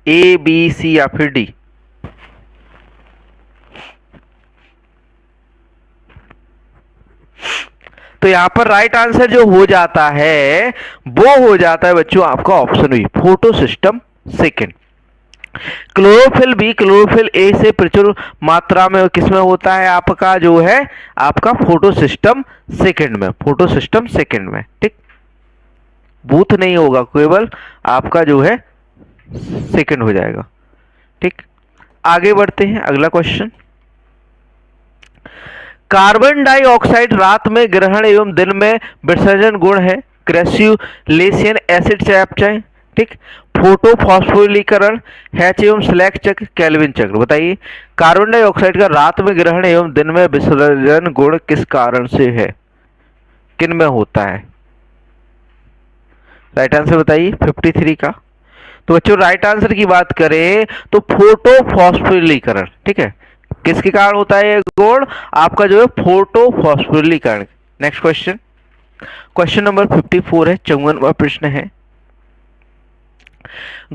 ए, बी, सी या फिर डी? तो यहां पर राइट आंसर जो हो जाता है वो हो जाता है बच्चों आपका option B, photosystem 2। Chlorophyll B chlorophyll A से प्रचुर मात्रा में किसमें होता है? आपका जो है आपका फोटोसिस्टम 2 में, फोटोसिस्टम 2 में। ठीक, बूथ नहीं होगा, केवल आपका जो है 2 हो जाएगा। ठीक, आगे बढ़ते हैं। अगला क्वेश्चन, कार्बन डाइऑक्साइड रात में ग्रहण एवं दिन में विसर्जन गुण है क्रेस्युलेशियन एसिड चयापचय। ठीक, फोटो फॉस्फोरिलीकरण, हैच एवं स्लैक चक्र, केल्विन चक्र। बताइए कार्बन डाइऑक्साइड का रात में ग्रहण एवं दिन में विसर्जन गुण किस कारण से है, किन में होता है? राइट आंसर बताइए 53 का। तो बच्चों राइट आंसर की बात करें तो फोटो फॉस्फोरिलीकरण। ठीक है, किसके कारण होता है ये गुण? आपका जो है फोटो फॉस्फोरिलीकरण। नेक्स्ट क्वेश्चन, क्वेश्चन नंबर 54 है, 54वां प्रश्न है।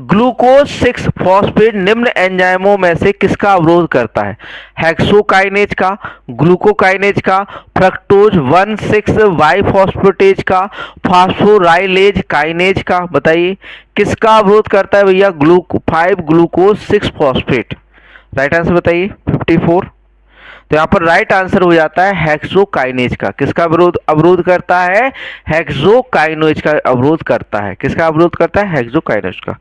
ग्लूकोज 6 फॉस्फेट निम्न एंजाइमों में से किसका अवरोध करता है? हेक्सोकाइनेज का, ग्लूकोकाइनेज का, फ्रक्टोज 1,6 बाइफॉस्फेटेज का, फास्फोराइलेज काइनेज का। बताइए किसका अवरोध करता है भैया? 5 ग्लूकोज 6 फॉस्फेट। राइट आंसर बताइए 54। तो यहां पर राइट आंसर हो जाता है हेक्सोकाइनेज का। किसका अवरोध करता है? हेक्सोकाइनेज का अवरोध करता है। किसका अवरोध करता है? हेक्सोकाइनेज का।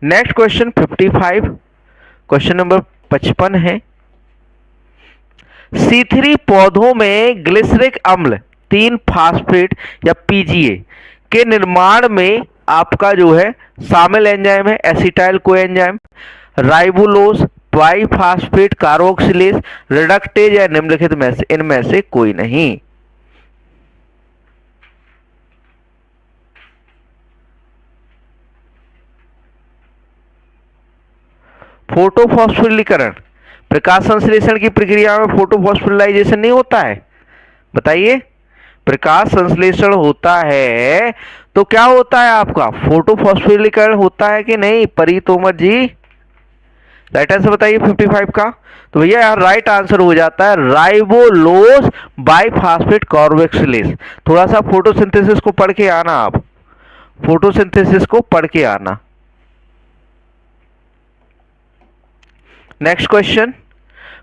नेक्स्ट क्वेश्चन 55, क्वेश्चन नंबर 55 है। C3 पौधों में ग्लिसरिक अम्ल 3 फास्फेट या PGA के निर्माण में आपका जो है शामिल एंजाइम है acetyl coenzyme, ribulose, bisphosphate carboxylase, reductase या निम्नलिखित में से इनमें से कोई नहीं। फोटोफॉस्फोरिलीकरण, प्रकाश संश्लेषण की प्रक्रिया में फोटोफॉस्फोरिलाइजेशन नहीं होता है? बताइए प्रकाश संश्लेषण होता है तो क्या होता है आपका फोटोफॉस्फोरिलीकरण होता है कि नहीं परी तोमर जी? राइट आंसर बताइए 55 का। तो भैया यार राइट आंसर हो जाता है राइबोलोज बाइफॉस्फेट कार्बोक्सिलेज। थोड़ा सा फोटोसिंथेसिस को पढ़ के आना, आप फोटोसिंथेसिस को पढ़ के आना। Next question,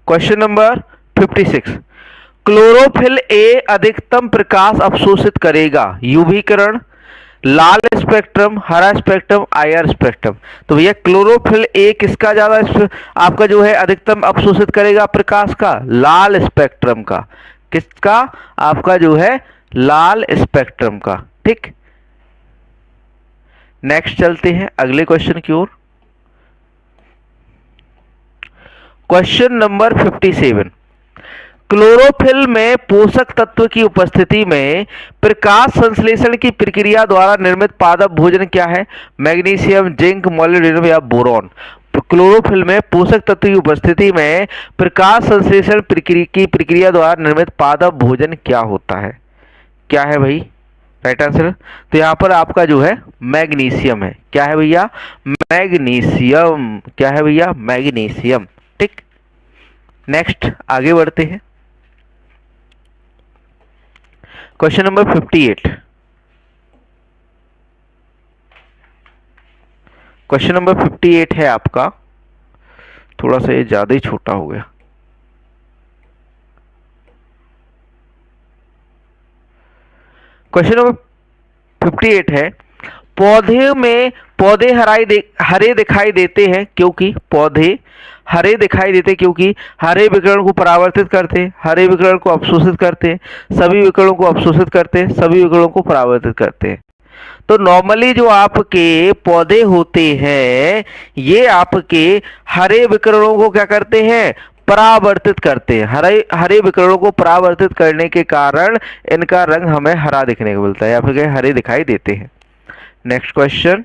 question number 56। Chlorophyll A अधिकतम प्रकाश अवशोषित करेगा, यूवी किरण, लाल स्पेक्ट्रम, हरा स्पेक्ट्रम, आईआर स्पेक्ट्रम। तो भैया क्लोरोफिल ए किसका ज्यादा आपका जो है अधिकतम अवशोषित करेगा प्रकाश का? लाल स्पेक्ट्रम का। किसका? आपका जो है लाल स्पेक्ट्रम का। ठीक, नेक्स्ट चलते हैं अगले क्वेश्चन की ओर। Question number 57। क्लोरोफिल में पोषक तत्व की उपस्थिति में प्रकाश संश्लेषण की प्रक्रिया द्वारा निर्मित पादप भोजन क्या है? मैग्नीशियम, जिंक, मोलिब्डेनम या बोरॉन। क्लोरोफिल में पोषक तत्व की उपस्थिति में प्रकाश संश्लेषण की प्रक्रिया द्वारा निर्मित पादप भोजन क्या होता है? क्या है भाई राइट आंसर? तो यहां पर आपका जो है मैग्नीशियम है। क्या है भैया? मैग्नीशियम। क्या है भैया? मैग्नीशियम। ठीक, नेक्स्ट आगे बढ़ते हैं। Question number 58। क्वेश्चन नंबर 58 है आपका, थोड़ा सा ये ज्यादा ही छोटा हो गया। क्वेश्चन नंबर 58 है, पौधे हरे दिखाई देते हैं क्योंकि पौधे हरे दिखाई देते क्योंकि हरे विकिरण को परावर्तित करते हैं, हरे विकिरण को अवशोषित करते हैं, सभी विकिरणों को अवशोषित करते हैं, सभी विकिरणों को परावर्तित करते हैं। तो नॉर्मली जो आपके पौधे होते हैं ये आपके हरे विकिरणों को क्या करते हैं? परावर्तित करते हैं। हरे विकिरणों को परावर्तित करने के कारण इनका रंग हमें हरा दिखने को मिलता है या फिर हरे दिखाई देते हैं। नेक्स्ट क्वेश्चन,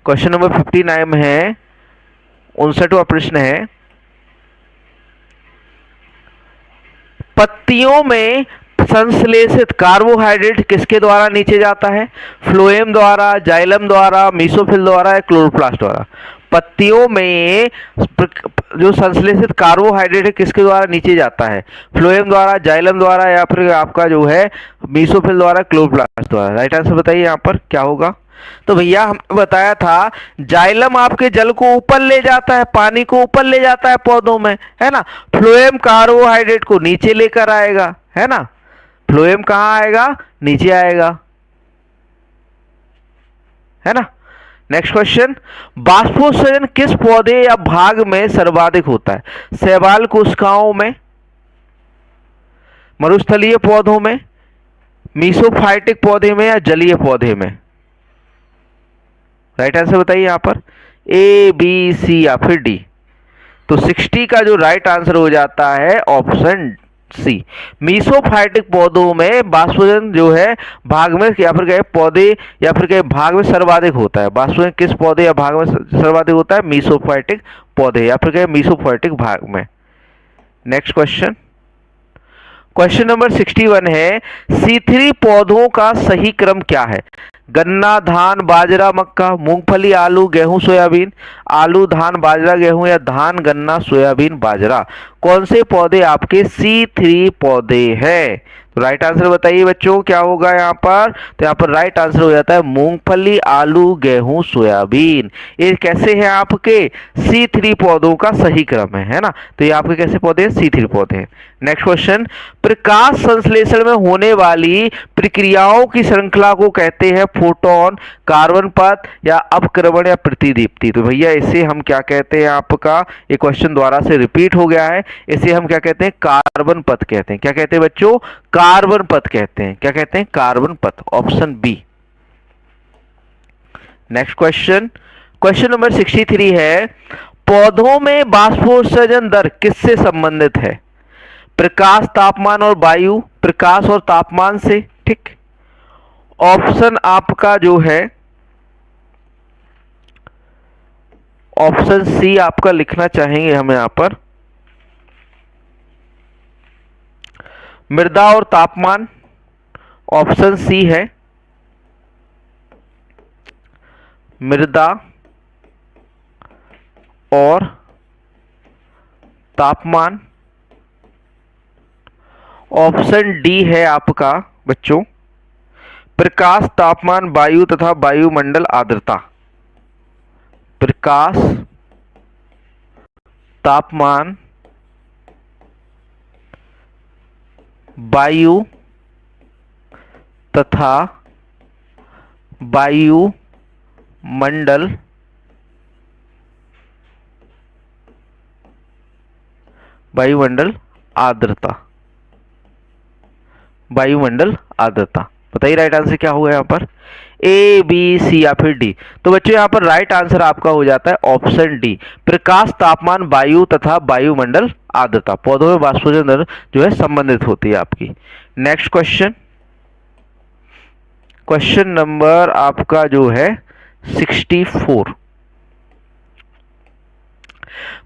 क्वेश्चन नंबर 59 में है, 59वां प्रश्न है, पत्तियों में संश्लेषित कार्बोहाइड्रेट किसके द्वारा नीचे जाता है? फ्लोएम द्वारा, जाइलम द्वारा, मीसोफिल द्वारा या क्लोरोप्लास्ट द्वारा। पत्तियों में जो संश्लेषित कार्बोहाइड्रेट है किसके द्वारा नीचे जाता है? फ्लोएम द्वारा, जाइलम द्वारा या फिर आपका जो है मीसोफिल द्वारा, क्लोरोप्लास्ट द्वारा। राइट आंसर बताइए यहाँ पर क्या होगा? तो भैया हमने बताया था जाइलम आपके जल को ऊपर ले जाता है, पानी को ऊपर ले जाता है पौधों में, है ना। फ्लोएम कार्बोहाइड्रेट को नीचे लेकर आएगा, है ना। फ्लोएम कहां आएगा? नीचे आएगा, है ना। नेक्स्ट क्वेश्चन, बाष्पोत्सर्जन किस पौधे या भाग में सर्वाधिक होता है? शैवाल कोशिकाओं में, मरुस्थलीय पौधों में, मीसोफाइटिक पौधे में या जलीय पौधे में? राइट आंसर बताइए यहां पर, ए, बी, सी या फिर डी। तो 60 का जो राइट आंसर हो जाता है ऑप्शन सी। मीसोफाइटिक पौधों में बाष्पोत्सर्जन जो है भाग में या फिर कहे पौधे या फिर कहे भाग में सर्वाधिक होता है। बाष्पोत्सर्जन किस पौधे या भाग में सर्वाधिक होता है? मीसोफाइटिक पौधे या फिर कहे मीसोफाइटिक भाग में। नेक्स्ट क्वेश्चन, क्वेश्चन नंबर 61 है, C3 पौधों का सही क्रम क्या है? गन्ना, धान, बाजरा, मक्का, मूंगफली, आलू, गेहूं, सोयाबीन, आलू, धान, बाजरा, गेहूं या धान, गन्ना, सोयाबीन, बाजरा। कौन से पौधे आपके C3 पौधे हैं? तो राइट आंसर बताइए बच्चों क्या होगा यहाँ पर? तो यहाँ पर राइट आंसर हो जाता है मूंगफली, आलू, गेहूं, सोयाबीन। ये कैसे हैं आपके? C3 पौधों का सही क्रम है ना। तो ये आपके कैसे पौधे हैं? C3 पौधे हैं। नेक्स्ट क्वेश्चन, प्रकाश संश्लेषण में होने वाली प्रक्रियाओं की श्रृंखला को कहते हैं फोटोन, कार्बन पथ या अपक्रमण या प्रतिदीप्ति। तो भैया इसे हम क्या कहते हैं? आपका ये क्वेश्चन दोबारा से रिपीट हो गया है, इसे हम क्या कहते हैं? कार्बन पथ कहते हैं। क्या कहते हैं बच्चों? कार्बन पथ कहते हैं। क्या कहते हैं? कार्बन पथ, option B. Next question, question number 63 है, पौधों में बाष्पोत्सर्जन दर किससे संबंधित है? प्रकाश, तापमान और वायु, प्रकाश और तापमान से। ठीक, ऑप्शन आपका जो है ऑप्शन सी आपका लिखना चाहेंगे हम यहां पर, मृदा और तापमान, ऑप्शन सी है। मृदा और तापमान। ऑप्शन डी है आपका बच्चों प्रकाश, तापमान, वायु तथा वायुमंडल आर्द्रता। प्रकाश, तापमान, वायु तथा वायुमंडल आर्द्रता। वायुमंडल आर्द्रता। बताइए राइट आंसर क्या होगा यहाँ पर, ए, बी, सी या फिर डी। तो बच्चों यहाँ पर राइट आंसर आपका हो जाता है ऑप्शन डी, प्रकाश, तापमान, वायु तथा वायुमंडल आर्द्रता। पौधों में वाष्पोत्सर्जन दर जो है संबंधित होती है आपकी। नेक्स्ट क्वेश्चन, क्वेश्चन नंबर आपका जो है 64।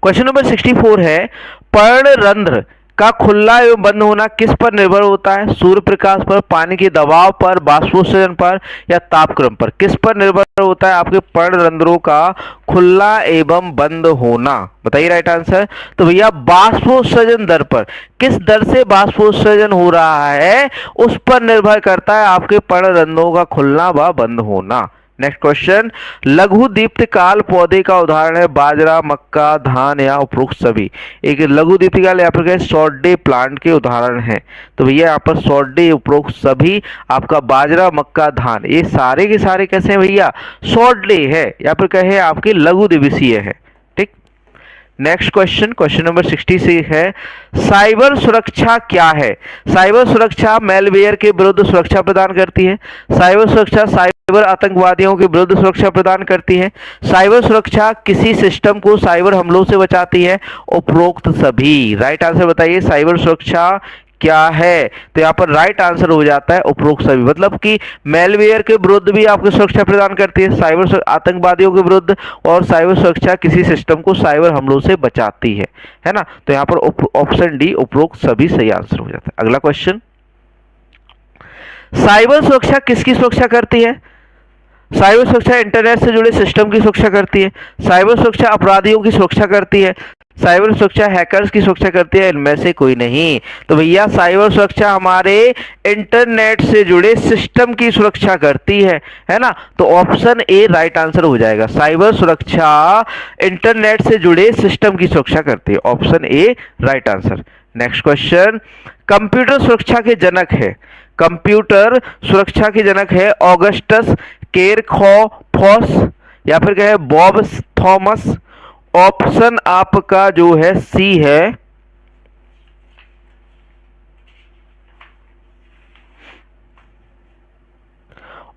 क्वेश्चन नंबर 64 है पर्णरंध्र का खुला एवं बंद होना किस पर निर्भर होता है? सूर्य प्रकाश पर, पानी के दबाव पर, बाष्पोत्सर्जन पर या तापक्रम पर? किस पर निर्भर होता है आपके पर्णरंध्रों का खुला एवं बंद होना? बताइए राइट आंसर। तो भैया बाष्पोत्सर्जन दर पर, किस दर से बाष्पोत्सर्जन हो रहा है उस पर निर्भर करता है आपके पर्णरंध्रों का खुलना व बंद होना। नेक्स्ट क्वेश्चन, लघु दीप्तिकाल पौधे का उदाहरण है बाजरा, मक्का, धान या उपरोक्त सभी। एक लघु दीप्तिकाल यहाँ पर शॉर्ट डे प्लांट के उदाहरण हैं। तो भैया यहाँ पर शॉर्ट डे, उपरोक्त सभी, आपका बाजरा, मक्का, धान, ये सारे के सारे कैसे हैं भैया? शॉर्ट डे है, यहाँ पर कहे आपके लघु दिवसीय है। ठीक। नेक्स्ट क्वेश्चन, क्वेश्चन नंबर 66 है साइबर सुरक्षा क्या है? साइबर सुरक्षा मैलवेयर के विरुद्ध सुरक्षा प्रदान करती है। साइबर सुरक्षा साइबर आतंकवादियों के विरुद्ध सुरक्षा प्रदान करती है। साइबर सुरक्षा किसी सिस्टम को साइबर हमलों से बचाती है। उपरोक्त सभी। राइट आंसर बताइए, साइबर सुरक्षा क्या है? तो यहाँ पर राइट आंसर हो जाता है उपरोक्त सभी। मतलब कि मैलवेयर के विरुद्ध भी आपको सुरक्षा प्रदान करती है, साइबर आतंकवादियों के विरुद्ध, और साइबर सुरक्षा किसी सिस्टम को साइबर हमलों से बचाती है ना। तो यहाँ पर ऑप्शन डी उपरोक्त सभी सही आंसर हो जाता है। अगला क्वेश्चन, साइबर सुरक्षा किसकी सुरक्षा करती है? साइबर सुरक्षा इंटरनेट से जुड़े सिस्टम की सुरक्षा करती है। साइबर सुरक्षा अपराधियों की सुरक्षा करती है। साइबर सुरक्षा हैकर्स की सुरक्षा करती है। इनमें से कोई नहीं। तो भैया साइबर सुरक्षा हमारे इंटरनेट से जुड़े सिस्टम की सुरक्षा करती है ना। तो ऑप्शन ए राइट आंसर हो जाएगा। साइबर सुरक्षा इंटरनेट से जुड़े सिस्टम की सुरक्षा करती है। Option A right answer. Next question, computer सुरक्षा के जनक है, कंप्यूटर सुरक्षा के जनक है ऑगस्टस केरखौफस या फिर क्या है बॉब थॉमस। ऑप्शन आपका जो है सी है,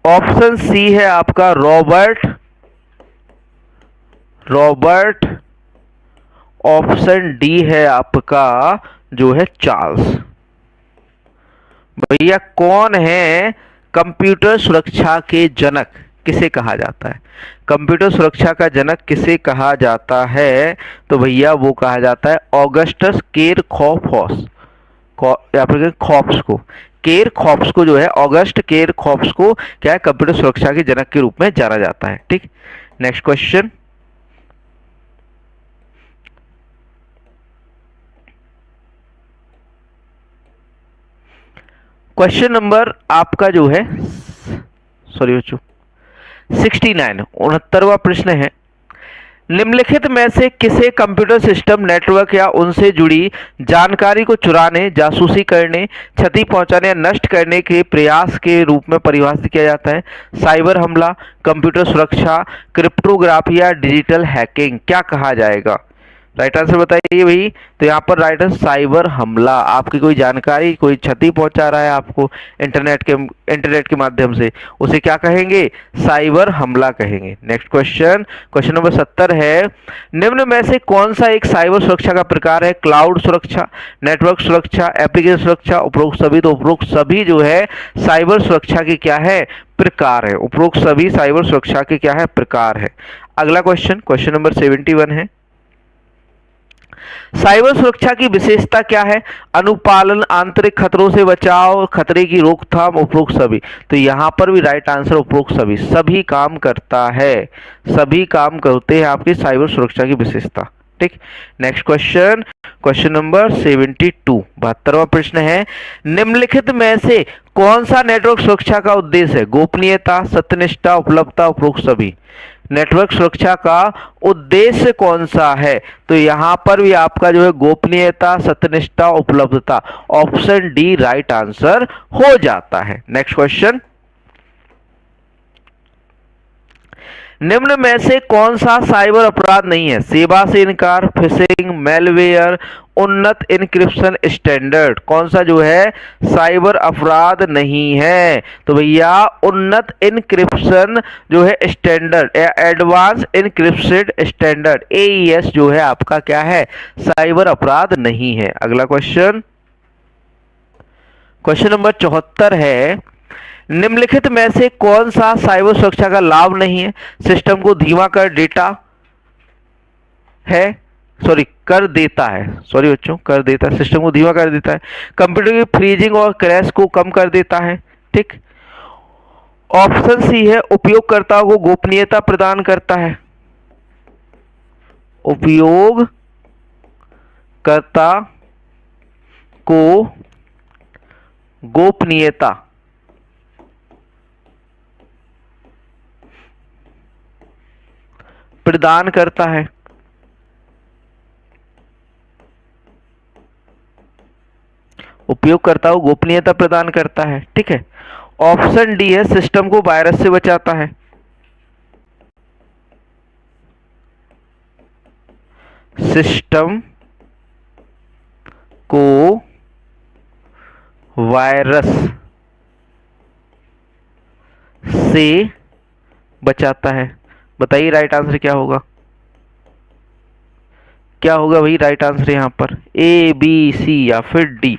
ऑप्शन सी है आपका रॉबर्ट। ऑप्शन डी है आपका जो है चार्ल्स। भैया कौन है कंप्यूटर सुरक्षा के जनक, किसे कहा जाता है? कंप्यूटर सुरक्षा का जनक किसे कहा जाता है? तो भैया वो कहा जाता है ऑगस्टस केरखौफस या फिर खॉप्स को। केरखौफस को जो है ऑगस्ट केरखौफस को क्या है कंप्यूटर सुरक्षा के जनक के रूप में जाना जाता है। ठीक। नेक्स्ट क्वेश्चन, क्वेश्चन नंबर आपका जो है सॉरी बच्चों 69 69वां प्रश्न है, निम्नलिखित में से किसे कंप्यूटर सिस्टम नेटवर्क या उनसे जुड़ी जानकारी को चुराने, जासूसी करने, क्षति पहुंचाने या नष्ट करने के प्रयास के रूप में परिभाषित किया जाता है? साइबर हमला, कंप्यूटर सुरक्षा, क्रिप्टोग्राफी या डिजिटल हैकिंग, क्या कहा जाएगा? राइट आंसर बताइए भाई। तो यहाँ पर राइट आंसर साइबर हमला। आपकी कोई जानकारी, कोई क्षति पहुंचा रहा है आपको इंटरनेट के माध्यम से, उसे क्या कहेंगे? साइबर हमला कहेंगे। नेक्स्ट क्वेश्चन, क्वेश्चन नंबर 70 है, निम्न में से कौन सा एक साइबर सुरक्षा का प्रकार है? क्लाउड सुरक्षा, नेटवर्क सुरक्षा, एप्लीकेशन सुरक्षा, उपरोक्त सभी। तो उपरोक्त सभी जो है साइबर सुरक्षा के क्या है? प्रकार है। उपरोक्त सभी साइबर सुरक्षा के क्या है? प्रकार है। अगला क्वेश्चन, क्वेश्चन नंबर 71 है, साइबर सुरक्षा की विशेषता क्या है? अनुपालन, आंतरिक खतरों से बचाव, खतरे की रोकथाम, उपरोक्त सभी। तो यहाँ पर भी राइट आंसर उपरोक्त सभी, सभी काम करता है, सभी काम करते हैं आपकी साइबर सुरक्षा की विशेषता। ठीक, नेक्स्ट क्वेश्चन, क्वेश्चन नंबर 72, 72वां प्रश्न है, निम्नलिखित में से कौन सा नेटवर्क सुरक्षा का उद्देश्य है? गोपनीयता, सत्यनिष्ठा, उपलब्धता, उपरोक्त सभी। नेटवर्क सुरक्षा का उद्देश्य कौन सा है? तो यहां पर भी आपका जो है गोपनीयता, सत्यनिष्ठा, उपलब्धता, ऑप्शन डी राइट आंसर हो जाता है। नेक्स्ट क्वेश्चन, निम्न में से कौन सा साइबर अपराध नहीं है? सेवा से इनकार, फिशिंग, मेलवेयर, उन्नत इनक्रिप्शन स्टैंडर्ड। कौन सा जो है साइबर अपराध नहीं है? तो भैया उन्नत इनक्रिप्शन जो है स्टैंडर्ड या एडवांस इनक्रिप्टेड स्टैंडर्ड AES जो है आपका क्या है? साइबर अपराध नहीं है। अगला क्वेश्चन, क्वेश्चन नंबर 74 है, निम्नलिखित में से कौन सा साइबर सुरक्षा का लाभ नहीं है? सिस्टम को धीमा कर डेटा है, सॉरी कर देता है, सॉरी बच्चों कर देता है, सिस्टम को धीमा कर देता है, कंप्यूटर की फ्रीजिंग और क्रैश को कम कर देता है। ठीक, ऑप्शन सी है, उपयोगकर्ताओं को गोपनीयता प्रदान करता है, उपयोगकर्ता को गोपनीयता प्रदान करता है। उपयोगकर्ता को गोपनीयता प्रदान करता है। ठीक है, ऑप्शन डी है, सिस्टम को वायरस से बचाता है। सिस्टम को वायरस से बचाता है। बताइए राइट आंसर क्या होगा? क्या होगा भाई राइट आंसर यहां पर? A, B, C या फिर डी?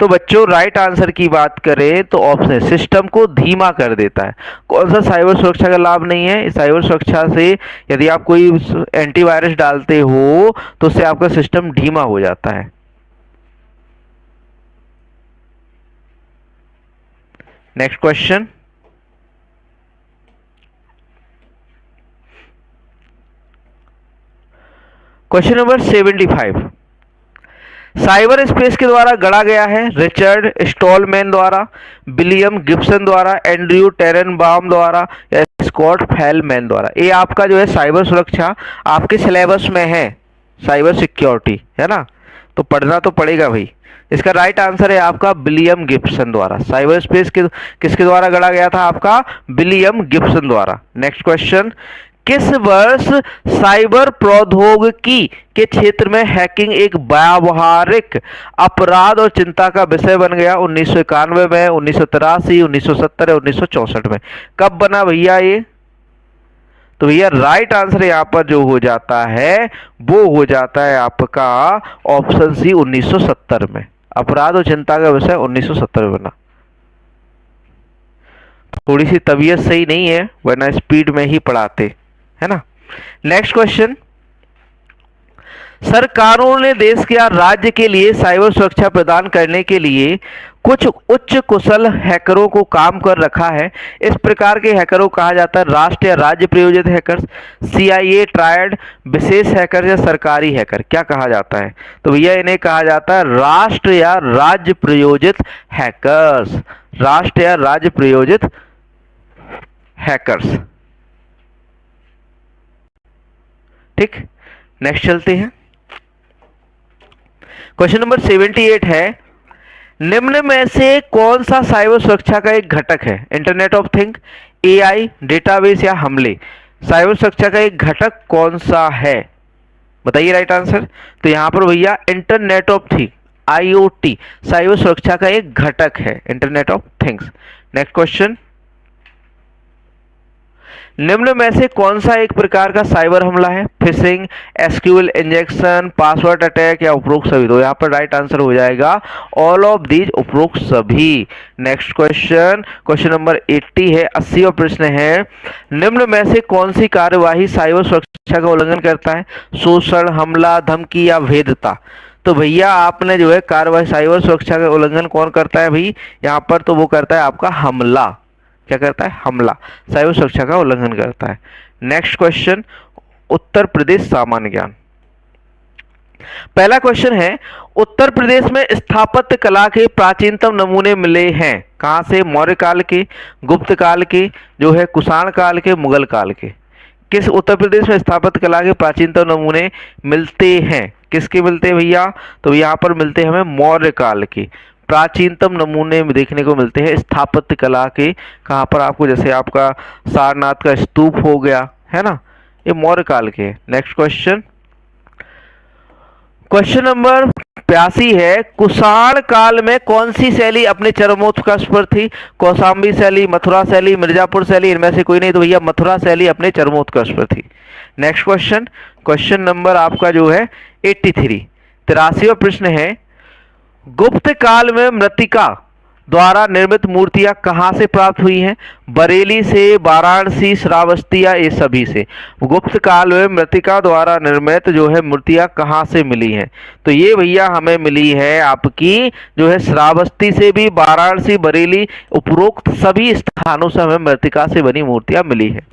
तो बच्चों राइट आंसर की बात करें तो ऑप्शन सिस्टम को धीमा कर देता है। कौन सा साइबर सुरक्षा का लाभ नहीं है? साइबर सुरक्षा से यदि आप कोई एंटीवायरस डालते हो तो उससे आपका सिस्टम धीमा हो जाता है। Next question, question number 75, cyber space के द्वारा गढ़ा गया है। रिचर्ड स्टॉलमैन द्वारा, विलियम गिब्सन द्वारा, एंड्रयू टेरेनबाम द्वारा या स्कॉट फेलमैन द्वारा। ये आपका जो है साइबर सुरक्षा आपके सिलेबस में है, साइबर सिक्योरिटी है ना, तो पढ़ना तो पड़ेगा भाई। इसका राइट आंसर है आपका विलियम गिब्सन द्वारा। साइबर स्पेस किसके द्वारा गढ़ा गया था? आपका विलियम गिब्सन द्वारा। नेक्स्ट क्वेश्चन, किस वर्ष साइबर प्रौद्योगिकी के क्षेत्र में हैकिंग एक व्यावहारिक अपराध और चिंता का विषय बन गया? 1991 में, 1983, 1970 या 1964 में? कब बना भैया ये? तो भैया राइट आंसर यहां पर जो हो जाता है वो हो जाता है आपका ऑप्शन सी 1970 में। अपराध और चिंता का विषय 1970 में बना। थोड़ी सी तबीयत सही नहीं है वरना स्पीड में ही पढ़ाते, है ना। नेक्स्ट क्वेश्चन, सरकारों ने देश या राज्य के लिए साइबर सुरक्षा प्रदान करने के लिए कुछ उच्च कुशल हैकरों को काम कर रखा है। इस प्रकार के हैकरों को कहा जाता है राष्ट्र या राज्य प्रायोजित हैकर्स, CIA ट्रायड, विशेष हैकर या सरकारी हैकर। क्या कहा जाता है? तो भैया इन्हें कहा जाता है राष्ट्र या राज्य प्रायोजित हैकर्स, राष्ट्र या राज्य प्रायोजित हैकर्स। ठीक, नेक्स्ट चलते हैं। क्वेश्चन नंबर 78 है, निम्न में से कौन सा साइबर सुरक्षा का एक घटक है? Internet of thing, AI, database या हमले? साइबर सुरक्षा का एक घटक कौन सा है? बताइए राइट आंसर। तो यहां पर भैया internet of thing, IoT cyber सुरक्षा का एक घटक है, internet of things. Next question, निम्न में से कौन सा एक प्रकार का साइबर हमला है? Fishing, SQL injection, password attack या उपरोक्त सभी? तो यहाँ पर राइट आंसर हो जाएगा ऑल ऑफ दीज, उपरोक्त सभी। नेक्स्ट क्वेश्चन, क्वेश्चन नंबर 80 है, 80वां प्रश्न है, निम्न में से कौन सी कार्यवाही साइबर सुरक्षा का उल्लंघन करता है? शोषण, हमला, धमकी या भेद्यता? तो भैया आपने जो है कार्रवाई साइबर सुरक्षा का उल्लंघन कौन करता है भाई यहाँ पर? तो वो करता है आपका हमला। क्या करता है? हमला, साइबर सुरक्षा का उल्लंघन करता है। नेक्स्ट क्वेश्चन, उत्तर प्रदेश सामान्य ज्ञान। पहला क्वेश्चन है, उत्तर प्रदेश में स्थापत्य कला के प्राचीनतम नमूने मिले हैं कहां से? मौर्य काल के, गुप्त काल के, जो है कुषाण काल के, मुगल काल के? किस उत्तर प्रदेश में स्थापत्य कला के प्राचीनतम नमूने मिलते हैं? किसके मिलते हैं भैया? तो यहाँ पर मिलते हैं हमें मौर्य काल के प्राचीनतम नमूने देखने को मिलते हैं स्थापत्य कला के। कहाँ पर आपको? जैसे आपका सारनाथ का स्तूप हो गया, है ना, ये मौर्य काल के। नेक्स्ट क्वेश्चन, क्वेश्चन नंबर 82 है, कुषाण काल में कौन सी शैली अपने चरमोत्कर्ष पर थी? कौशाम्बी शैली, मथुरा शैली, मिर्जापुर शैली, इनमें से कोई नहीं। तो भैया मथुरा शैली अपने चरमोत्कर्ष पर थी। नेक्स्ट क्वेश्चन, क्वेश्चन नंबर आपका जो है 83, 83वां प्रश्न है, गुप्त काल में मृत्तिका द्वारा निर्मित मूर्तियां कहां से प्राप्त हुई हैं? बरेली से, वाराणसी, श्रावस्ती या ये सभी से? गुप्त काल में मृत्तिका द्वारा निर्मित जो है मूर्तियां कहां से मिली हैं? तो ये भैया हमें मिली है आपकी जो है श्रावस्ती से भी, वाराणसी, बरेली, उपरोक्त सभी स्थानों से हमें मृत्तिका से बनी मूर्तियां मिली है।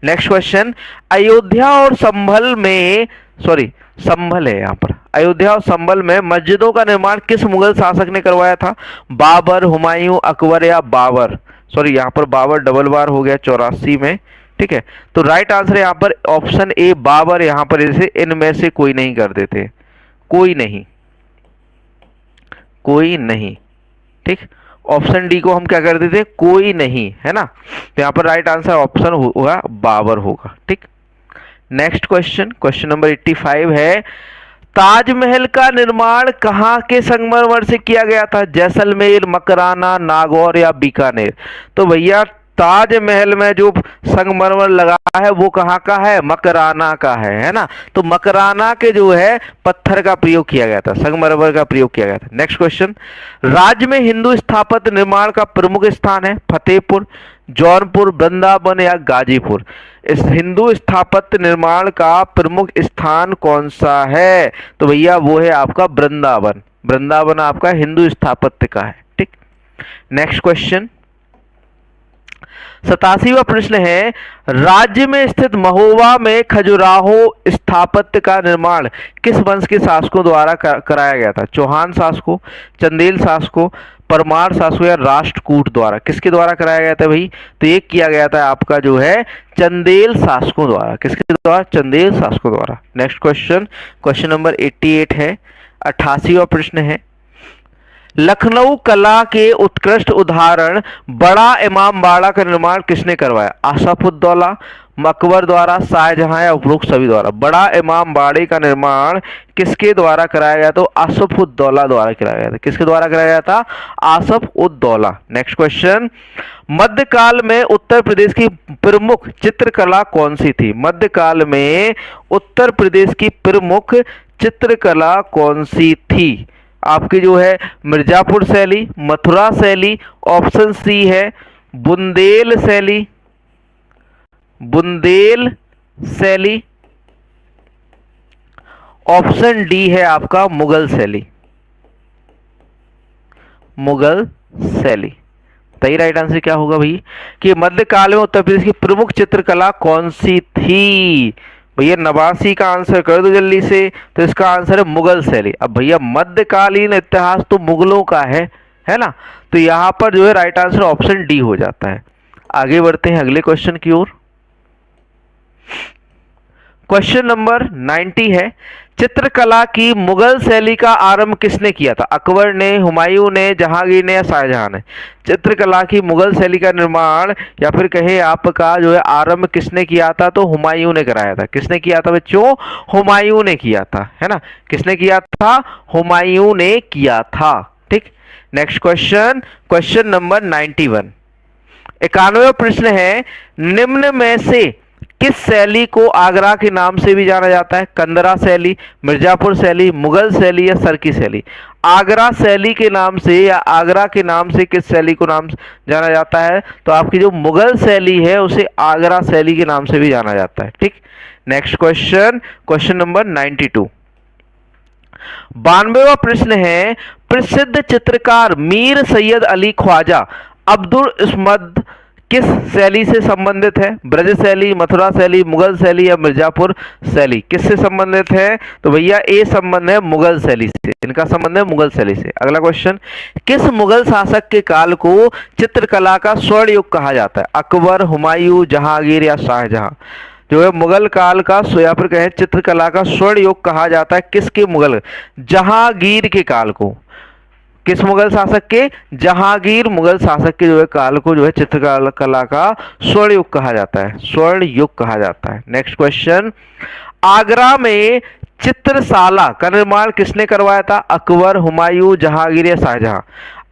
नेक्स्ट क्वेश्चन, अयोध्या और संभल में, सॉरी संभल है यहाँ पर, अयोध्या और संभल में मस्जिदों का निर्माण किस मुगल शासक ने करवाया था? बाबर, हुमायूं, अकबर या बाबर? सॉरी यहाँ पर बाबर डबल बार हो गया 84 में, ठीक है। तो राइट आंसर यहाँ पर ऑप्शन ए बाबर। यहाँ पर जैसे इनमें से कोई नहीं कर देते, कोई नहीं, कोई नहीं, ठीक। ऑप्शन डी को हम क्या कर देते? कोई नहीं, है ना। तो यहाँ पर राइट आंसर ऑप्शन होगा बाबर होगा, ठीक। नेक्स्ट क्वेश्चन, क्वेश्चन नंबर 85 है, ताजमहल का निर्माण कहाँ के संगमरमर से किया गया था? जैसलमेर, मकराना, नागौर या बीकानेर? तो भैया ताजमहल में जो संगमरमर लगा है वो कहाँ का है? मकराना का है ना। तो मकराना के जो है पत्थर का प्रयोग किया गया था, संगमरमर का प्रयोग किया गया था। नेक्स्ट क्वेश्चन, राज्य में हिंदू स्थापत्य निर्माण का प्रमुख स्थान है? फतेहपुर, जौनपुर, वृंदावन या गाजीपुर? इस हिंदू स्थापत्य निर्माण का प्रमुख स्थान कौन सा है? तो भैया वो है आपका वृंदावन। वृंदावन आपका हिंदू स्थापत्य का है, ठीक। नेक्स्ट क्वेश्चन, 87वां प्रश्न है, राज्य में स्थित महोबा में खजुराहो स्थापत्य का निर्माण किस वंश के शासकों द्वारा कराया गया था? चौहान शासकों, चंदेल शासकों, परमार शासकों या राष्ट्रकूट द्वारा? किसके द्वारा कराया गया था भाई? तो ये किया गया था आपका जो है चंदेल शासकों द्वारा। किसके द्वारा? चंदेल शासकों द्वारा। नेक्स्ट क्वेश्चन, क्वेश्चन नंबर 88 है, 88वां प्रश्न है, लखनऊ कला के उत्कृष्ट उदाहरण बड़ा इमामबाड़ा का निर्माण किसने करवाया? आसफउद्दौला, अकबर द्वारा, शाहजहां या उपरोक्त सभी द्वारा? बड़ा इमामबाड़े का निर्माण किसके द्वारा कराया गया? तो आसफउद्दौला द्वारा कराया गया था। किसके द्वारा कराया गया था? आसफउद्दौला। नेक्स्ट क्वेश्चन, मध्यकाल में उत्तर प्रदेश की प्रमुख चित्रकला कौन सी थी? मध्यकाल में उत्तर प्रदेश की प्रमुख चित्रकला कौन सी थी? आपकी जो है मिर्जापुर शैली, मथुरा शैली, ऑप्शन सी है बुंदेल शैली, बुंदेल शैली, ऑप्शन डी है आपका मुगल शैली, मुगल शैली। सही राइट आंसर क्या होगा भाई कि मध्यकाल में उत्तर प्रदेश की प्रमुख चित्रकला कौन सी थी? भैया 89 का आंसर कर दो जल्दी से। तो इसका आंसर है मुगल शैली। अब भैया मध्यकालीन इतिहास तो मुगलों का है ना। तो यहां पर जो है राइट आंसर ऑप्शन डी हो जाता है। आगे बढ़ते हैं अगले क्वेश्चन की ओर। क्वेश्चन नंबर 90 है, चित्रकला की मुगल शैली का आरंभ किसने किया था? अकबर ने, हुमायूं ने, जहांगीर ने या शाहजहां ने? चित्रकला की मुगल शैली का निर्माण या फिर कहे आपका जो है आरंभ किसने किया था? तो हुमायूं ने कराया था। किसने किया था बच्चों? हुमायूं ने किया था, है ना। किसने किया था? हुमायूं ने किया था, ठीक। नेक्स्ट क्वेश्चन, क्वेश्चन नंबर 91, 91वां प्रश्न है, निम्न में से किस शैली को आगरा के नाम से भी जाना जाता है? कंदरा शैली, मिर्जापुर शैली, मुगल शैली या सरकी शैली? आगरा शैली के नाम से या आगरा के नाम से किस शैली को नाम जाना जाता है? तो आपकी जो मुगल शैली है उसे आगरा शैली के नाम से भी जाना जाता है। ठीक, नेक्स्ट क्वेश्चन, क्वेश्चन नंबर 92। 92वां प्रश्न है, प्रसिद्ध चित्रकार मीर सैयद अली ख्वाजा अब्दुल इस्मद किस शैली से संबंधित है? ब्रज शैली, मथुरा शैली, मुगल शैली या मिर्जापुर शैली? किससे संबंधित है? तो भैया ए संबंध है मुगल शैली से, इनका संबंध है मुगल शैली से। अगला क्वेश्चन, किस मुगल शासक के काल को चित्रकला का स्वर्ण युग कहा जाता है? अकबर, हुमायूं, जहांगीर या शाहजहां? जो है मुगल काल का या फिर कहें चित्रकला का स्वर्ण युग कहा जाता है किसके? मुगल, जहांगीर के काल को। किस मुगल शासक के? जहांगीर मुगल शासक के जो है काल को जो है चित्रकला का स्वर्ण युग कहा जाता है, स्वर्ण युग कहा जाता है। नेक्स्ट क्वेश्चन, आगरा में चित्रशाला का निर्माण किसने करवाया था? अकबर, हुमायूं, जहांगीर या शाहजहां?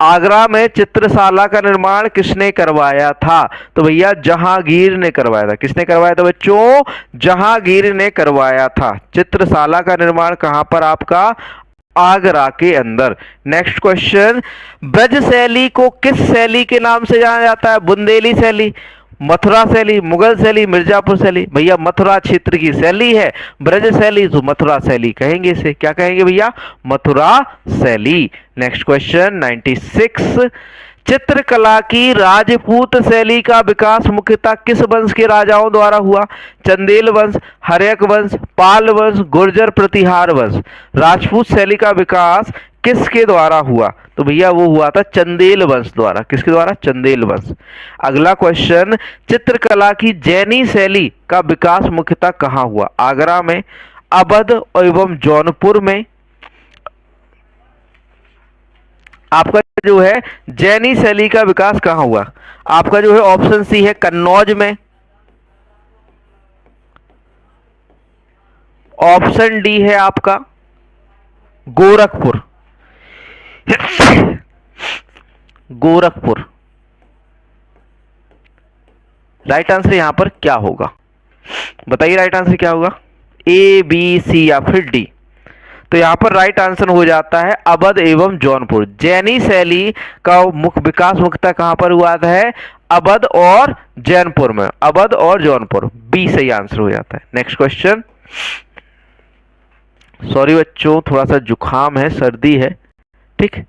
आगरा में चित्रशाला का निर्माण किसने करवाया था? तो भैया जहांगीर ने करवाया था। किसने करवाया था बच्चों? जहांगीर ने करवाया था। चित्रशाला का निर्माण कहां पर? आपका आगरा के अंदर। नेक्स्ट क्वेश्चन, ब्रज शैली को किस शैली के नाम से जाना जाता है? बुंदेली शैली, मथुरा शैली, मुगल शैली, मिर्जापुर शैली? भैया मथुरा क्षेत्र की शैली है ब्रज शैली, तो मथुरा शैली कहेंगे इसे। क्या कहेंगे भैया? मथुरा शैली। नेक्स्ट क्वेश्चन 96, चित्रकला की राजपूत शैली का विकास मुख्यतः किस वंश के राजाओं द्वारा हुआ? चंदेल वंश, हर्यक वंश, पाल वंश, गुर्जर प्रतिहार वंश? राजपूत शैली का विकास किसके द्वारा हुआ? तो भैया वो हुआ था चंदेल वंश द्वारा। किसके द्वारा? चंदेल वंश। अगला क्वेश्चन, चित्रकला की जैनी शैली का विकास मुख्यतः कहाँ हुआ? आगरा में, अवध एवं जौनपुर में? आपका जो है जैनी शैली का विकास कहां हुआ? आपका जो है ऑप्शन सी है कन्नौज में, ऑप्शन डी है आपका गोरखपुर। गोरखपुर राइट आंसर यहां पर क्या होगा? बताइए राइट आंसर क्या होगा? ए, बी, सी या फिर डी? तो यहाँ पर राइट आंसर हो जाता है अवध एवं जौनपुर। जैनी शैली का मुख्य विकास मुख्यतः कहां पर हुआ है? अवध और जौनपुर में। अवध और जौनपुर, बी सही आंसर हो जाता है। नेक्स्ट क्वेश्चन, सॉरी बच्चों थोड़ा सा जुकाम है, सर्दी है। ठीक,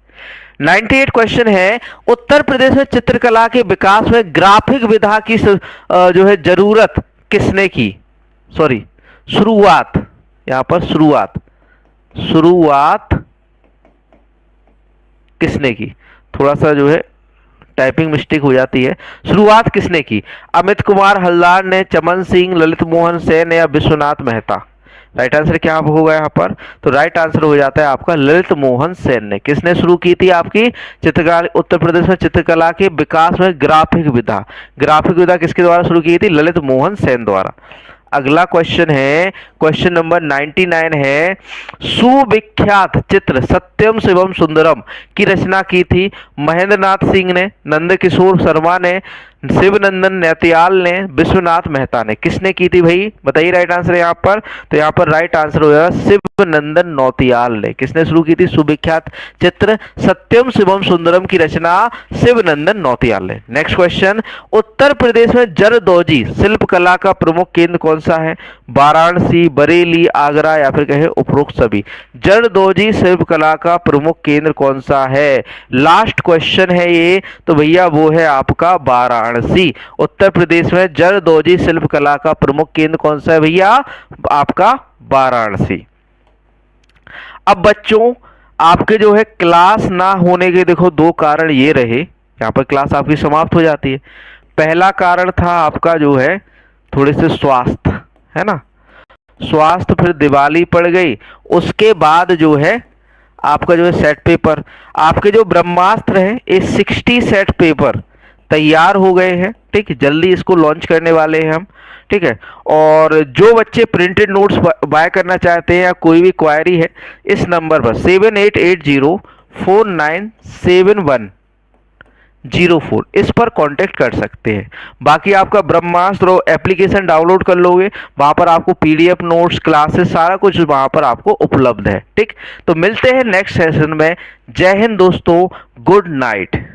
98 क्वेश्चन है, उत्तर प्रदेश में चित्रकला के विकास में ग्राफिक विधा की जो है जरूरत किसने की? सॉरी शुरुआत, यहां पर शुरुआत किसने की? थोड़ा सा जो है टाइपिंग मिस्टेक हो जाती है। शुरुआत किसने की? अमित कुमार हल्दार ने, चमन सिंह, ललित मोहन सेन या विश्वनाथ मेहता? राइट आंसर क्या होगा यहाँ पर? तो राइट आंसर हो जाता है आपका ललित मोहन सेन ने। किसने शुरू की थी आपकी चित्रकला? उत्तर प्रदेश में चित्रकला के विकास में ग्राफिक विधा, ग्राफिक विधा किसके द्वारा शुरू की थी? ललित मोहन सेन द्वारा। अगला क्वेश्चन है, क्वेश्चन नंबर 99 है, सुविख्यात चित्र सत्यम शिवम सुंदरम की रचना की थी महेंद्र नाथ सिंह ने, नंदकिशोर शर्मा ने, शिवनंदन नैतियाल ने, विश्वनाथ मेहता ने? किसने की थी भाई? बताइए राइट आंसर यहाँ पर। तो यहाँ पर राइट आंसर हो जाएगा शिवनंदन नौतियाल ने। किसने शुरू की थी सुविख्यात चित्र सत्यम शिवम सुंदरम की रचना? शिवनंदन नौतियाल ने। नेक्स्ट क्वेश्चन, उत्तर प्रदेश में जरदोजी शिल्पकला का प्रमुख केंद्र कौन सा है? वाराणसी, बरेली, आगरा या फिर कहे उपरोक्त सभी? जरदोजी शिल्पकला का प्रमुख केंद्र कौन सा है? लास्ट क्वेश्चन है ये, तो भैया वो है आपका वाराणसी। उत्तर प्रदेश में जरदोजी शिल्पकला का प्रमुख केंद्र कौन सा है भैया? आपका वाराणसी। अब बच्चों आपके जो है क्लास ना होने के देखो दो कारण ये रहे, यहाँ पर क्लास आपकी समाप्त हो जाती है। पहला कारण था आपका जो है थोड़े से स्वास्थ्य, है ना, स्वास्थ्य, फिर दिवाली पड़ गई, उसके बाद जो है आपका जो है सेट पेपर, आपके जो ब्रह्मास्त्र है ये 60 सेट पेपर तैयार हो गए हैं। ठीक, जल्दी इसको लॉन्च करने वाले हैं हम। ठीक है, और जो बच्चे प्रिंटेड नोट्स बाय करना चाहते हैं या कोई भी क्वायरी है इस नंबर पर 78804971 04 इस पर कांटेक्ट कर सकते हैं। बाकी आपका ब्रह्मास्त्र एप्लीकेशन डाउनलोड कर लोगे, वहां पर आपको पीडीएफ नोट्स क्लासेस सारा कुछ वहां पर आपको उपलब्ध है। ठीक, तो मिलते हैं नेक्स्ट सेशन में। जय हिंद दोस्तों, गुड नाइट।